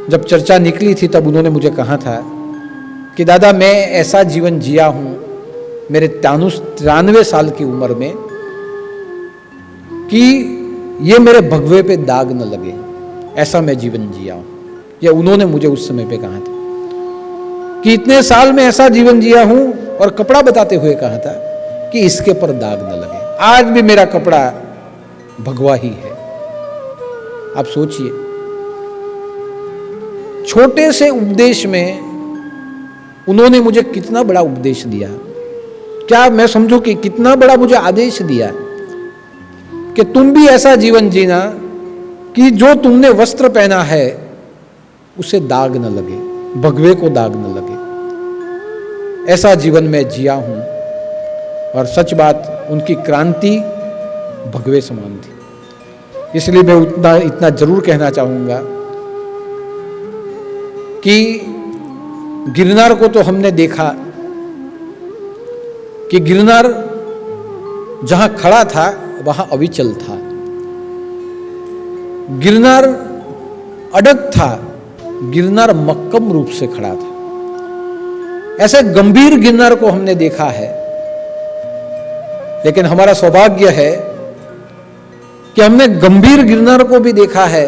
Speaker 2: जब चर्चा निकली थी तब उन्होंने मुझे कहा था कि दादा मैं ऐसा जीवन जिया हूँ मेरे 93 साल की उम्र में कि ये मेरे भगवे पे दाग न लगे, ऐसा मैं जीवन जिया हूँ। ये उन्होंने मुझे उस समय पे कहा था कि इतने साल में ऐसा जीवन जिया हूँ, और कपड़ा बताते हुए कहा था कि इसके पर दाग न लगे। आज भी मेरा कपड़ा भगवा ही है। आप सोचिए, छोटे से उपदेश में उन्होंने मुझे कितना बड़ा उपदेश दिया। क्या मैं समझो कि कितना बड़ा मुझे आदेश दिया कि तुम भी ऐसा जीवन जीना कि जो तुमने वस्त्र पहना है उसे दाग न लगे, भगवे को दाग न लगे। ऐसा जीवन मैं जिया हूं और सच बात उनकी क्रांति भगवे समान थी। इसलिए मैं इतना जरूर कहना चाहूंगा कि गिरनार को तो हमने देखा कि गिरनार जहां खड़ा था वहां अविचल था, गिरनार अडग था, गिरनार मक्कम रूप से खड़ा था। ऐसे गंभीर गिरनार को हमने देखा है, लेकिन हमारा सौभाग्य है कि हमने गंभीर गिरनार को भी देखा है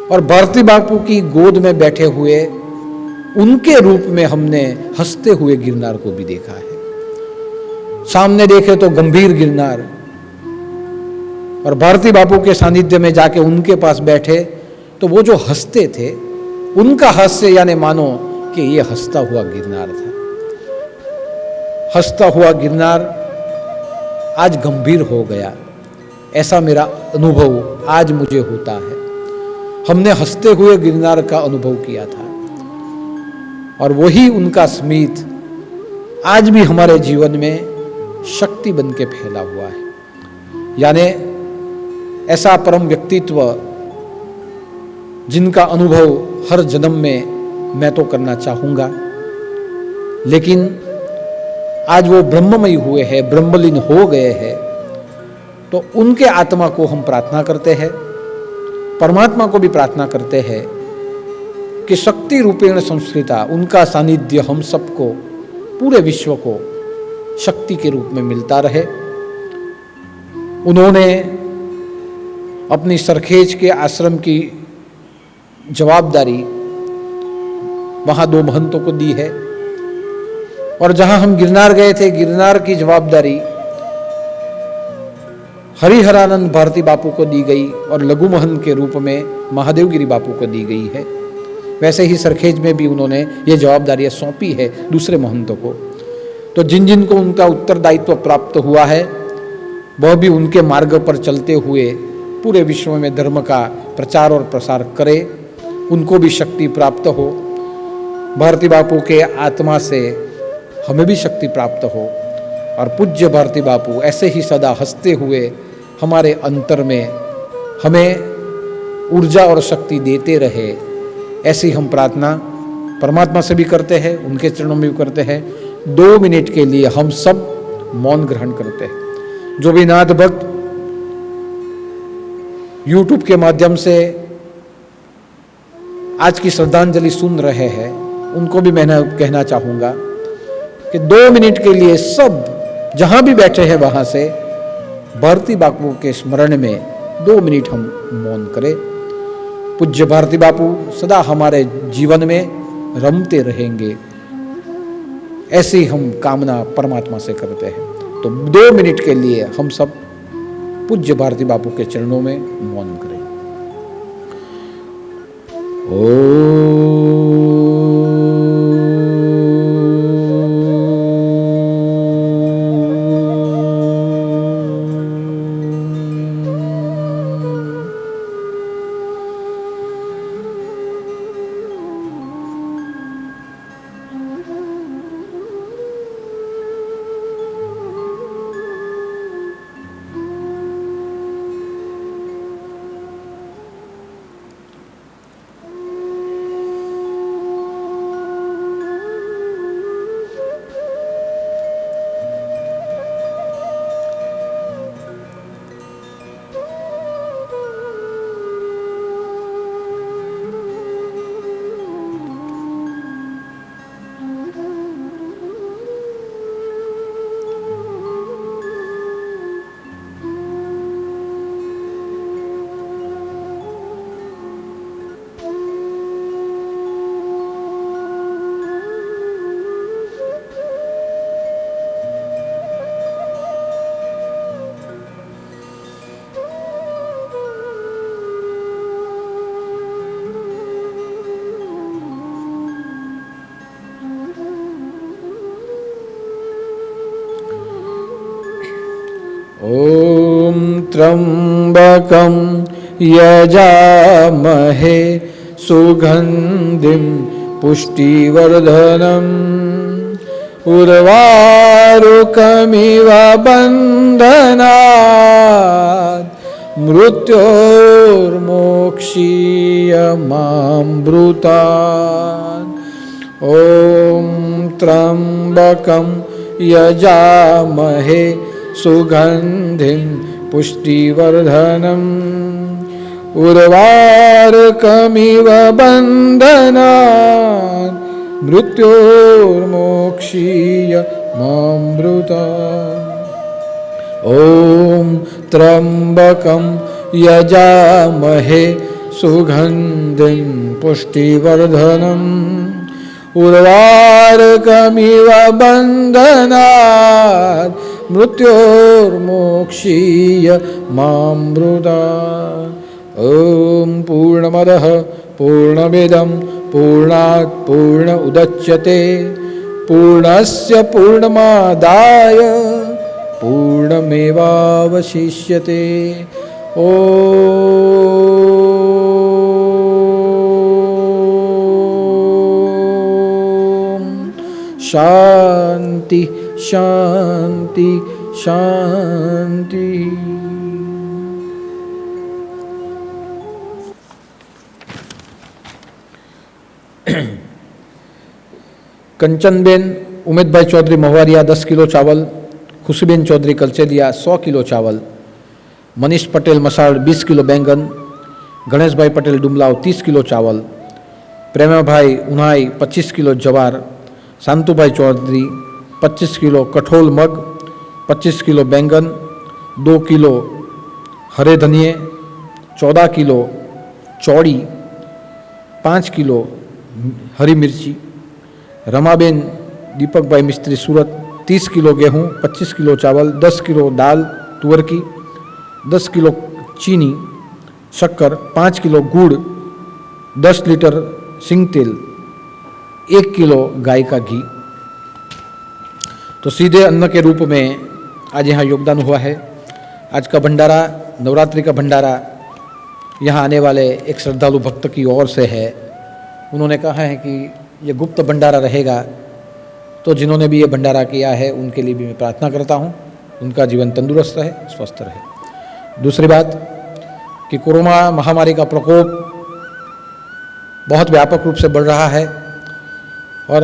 Speaker 2: और भारती बापू की गोद में बैठे हुए उनके रूप में हमने हंसते हुए गिरनार को भी देखा है। सामने देखे तो गंभीर गिरनार, और भारती बापू के सानिध्य में जाके उनके पास बैठे तो वो जो हंसते थे उनका हास्य यानी मानो कि ये हंसता हुआ गिरनार था। हंसता हुआ गिरनार आज गंभीर हो गया, ऐसा मेरा अनुभव आज मुझे होता है। हमने हंसते हुए गिरनार का अनुभव किया था और वही उनका स्मित आज भी हमारे जीवन में शक्ति बन के फैला हुआ है। यानी ऐसा परम व्यक्तित्व जिनका अनुभव हर जन्म में मैं तो करना चाहूंगा, लेकिन आज वो ब्रह्ममयी हुए हैं, ब्रह्मलीन हो गए हैं, तो उनके आत्मा को हम प्रार्थना करते हैं, परमात्मा को भी प्रार्थना करते हैं कि शक्ति रूपेण संस्कृता उनका सानिध्य हम सबको, पूरे विश्व को शक्ति के रूप में मिलता रहे। उन्होंने अपनी सरखेज के आश्रम की जवाबदारी वहाँ 2 महंतों को दी है, और जहाँ हम गिरनार गए थे गिरनार की जवाबदारी हरिहरानंद भारती बापू को दी गई और लघु महंत के रूप में महादेवगिरी बापू को दी गई है। वैसे ही सरखेज में भी उन्होंने ये जवाबदारियाँ सौंपी है दूसरे महंतों को। तो जिन जिन को उनका उत्तरदायित्व प्राप्त हुआ है वह भी उनके मार्ग पर चलते हुए पूरे विश्व में धर्म का प्रचार और प्रसार करे, उनको भी शक्ति प्राप्त हो। भारती बापू के आत्मा से हमें भी शक्ति प्राप्त हो और पूज्य भारती बापू ऐसे ही सदा हंसते हुए हमारे अंतर में हमें ऊर्जा और शक्ति देते रहे, ऐसी हम प्रार्थना परमात्मा से भी करते हैं, उनके चरणों में भी करते हैं। 2 मिनट के लिए हम सब मौन ग्रहण करते हैं। जो भी नाथ भक्त YouTube के माध्यम से आज की श्रद्धांजलि सुन रहे हैं उनको भी मैं कहना चाहूँगा कि 2 मिनट के लिए सब जहाँ भी बैठे हैं वहाँ से भारती बापू के स्मरण में 2 मिनट हम मौन करें। पूज्य भारती बापू सदा हमारे जीवन में रमते रहेंगे, ऐसी हम कामना परमात्मा से करते हैं। तो 2 मिनट के लिए हम सब पूज्य भारती बापू के चरणों में मौन करें। ॐ त्र्यम्बकं यजामहे सुगन्धिं पुष्टिवर्धनम् उर्वारुकमिव बन्धनात् मृत्योर्मोक्षीयमामृतात्। ॐ त्र्यम्बकं यजामहे सुगन्धिं पुष्टिवर्धनम् उर्वारुकमिव बन्धनात् मृत्योर्मोक्षीयमामृतात्। ॐ त्र्यम्बकं यजामहे सुगन्धिं पुष्टिवर्धनम् उर्वारुकमिव बन्धनात् मृत्योर्मोक्षीयमामृतात्। ॐ पूर्णमदः पूर्णमिदं पूर्णात् पूर्ण उदच्यते पूर्णस्य पूर्णमादाय पूर्णमेवावशिष्यते। ॐ शांति शांति शांति। कंचनबेन उमेदभाई चौधरी महुआरिया 10 किलो चावल, खुशीबेन चौधरी कलचेलिया 100 किलो चावल, मनीष पटेल मसाड़ 20 किलो बैंगन, गणेश भाई पटेल डुमलाव 30 किलो चावल, प्रेमा भाई उन्हाई 25 किलो जवार, शांतु भाई चौधरी 25 किलो कठोल मग, 25 किलो बैंगन, 2 किलो हरे धनिए, 14 किलो चौड़ी, 5 किलो हरी मिर्ची, रमाबेन दीपक भाई मिस्त्री सूरत 30 किलो गेहूँ, 25 किलो चावल, 10 किलो दाल तुअर की, 10 किलो चीनी, शक्कर, 5 किलो गुड़, 10 लीटर सिंग तेल, 1 किलो गाय का घी। तो सीधे अन्न के रूप में आज यहाँ योगदान हुआ है। आज का भंडारा नवरात्रि का भंडारा यहाँ आने वाले एक श्रद्धालु भक्त की ओर से है। उन्होंने कहा है कि ये गुप्त भंडारा रहेगा, तो जिन्होंने भी ये भंडारा किया है उनके लिए भी मैं प्रार्थना करता हूँ, उनका जीवन तंदुरुस्त रहे, स्वस्थ रहे। दूसरी बात कि कोरोना महामारी का प्रकोप बहुत व्यापक रूप से बढ़ रहा है और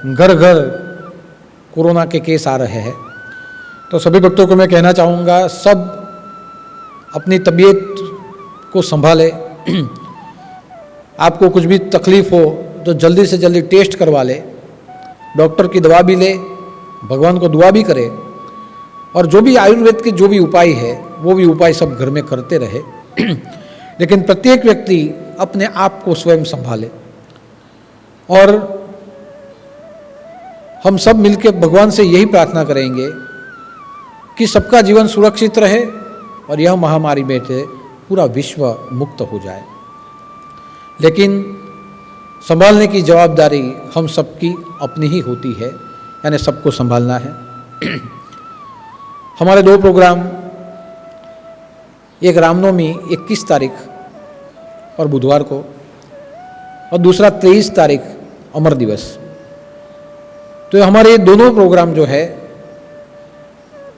Speaker 2: घर घर कोरोना के केस आ रहे हैं। तो सभी भक्तों को मैं कहना चाहूँगा, सब अपनी तबीयत को संभालें। आपको कुछ भी तकलीफ़ हो तो जल्दी से जल्दी टेस्ट करवा ले, डॉक्टर की दवा भी ले, भगवान को दुआ भी करे, और जो भी आयुर्वेद के जो भी उपाय है वो भी उपाय सब घर में करते रहे। लेकिन प्रत्येक व्यक्ति अपने आप को स्वयं संभाले और हम सब मिलकर भगवान से यही प्रार्थना करेंगे कि सबका जीवन सुरक्षित रहे और यह महामारी में से पूरा विश्व मुक्त हो जाए। लेकिन संभालने की जवाबदारी हम सबकी अपनी ही होती है, यानी सबको संभालना है। हमारे 2 प्रोग्राम, एक रामनवमी 21 तारीख और बुधवार को, और दूसरा 23 तारीख अमर दिवस। तो हमारे दोनों प्रोग्राम जो है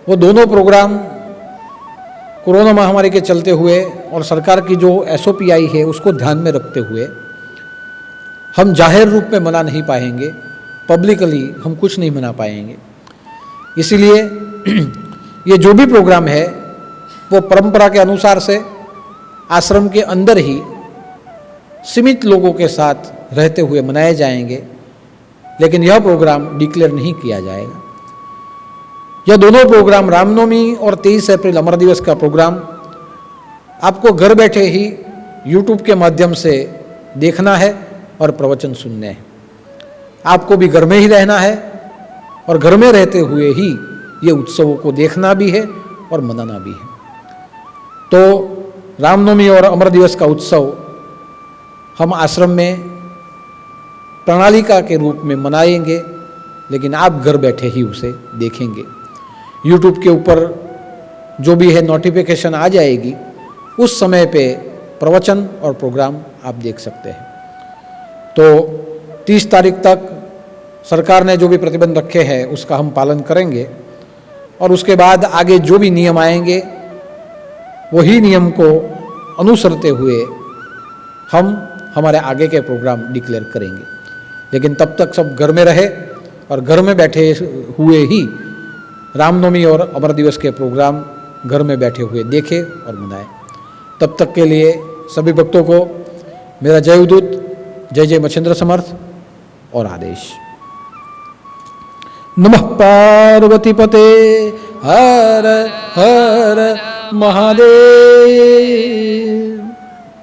Speaker 2: वो दोनों प्रोग्राम कोरोना महामारी के चलते हुए और सरकार की जो SOP आई है उसको ध्यान में रखते हुए हम जाहिर रूप में मना नहीं पाएंगे, पब्लिकली हम कुछ नहीं मना पाएंगे। इसीलिए ये जो भी प्रोग्राम है वो परंपरा के अनुसार से आश्रम के अंदर ही सीमित लोगों के साथ रहते हुए मनाए जाएंगे, लेकिन यह प्रोग्राम डिक्लेयर नहीं किया जाएगा। यह दोनों प्रोग्राम, रामनवमी और 23 अप्रैल अमर दिवस का प्रोग्राम, आपको घर बैठे ही YouTube के माध्यम से देखना है और प्रवचन सुनने हैं। आपको भी घर में ही रहना है और घर में रहते हुए ही ये उत्सवों को देखना भी है और मनाना भी है। तो रामनवमी और अमर दिवस का उत्सव हम आश्रम में प्रणालिका के रूप में मनाएंगे, लेकिन आप घर बैठे ही उसे देखेंगे। YouTube के ऊपर जो भी है नोटिफिकेशन आ जाएगी, उस समय पे प्रवचन और प्रोग्राम आप देख सकते हैं। तो 30 तारीख तक सरकार ने जो भी प्रतिबंध रखे हैं उसका हम पालन करेंगे और उसके बाद आगे जो भी नियम आएंगे वही नियम को अनुसरते हुए हम हमारे आगे के प्रोग्राम डिक्लेयर करेंगे। लेकिन तब तक सब घर में रहे और घर में बैठे हुए ही रामनवमी और अमर दिवस के प्रोग्राम घर में बैठे हुए देखें और मनाएं। तब तक के लिए सभी भक्तों को मेरा जय उदूत, जय जय मच्छिंद्र समर्थ और आदेश। नमः पार्वती पते हर हर महादेव।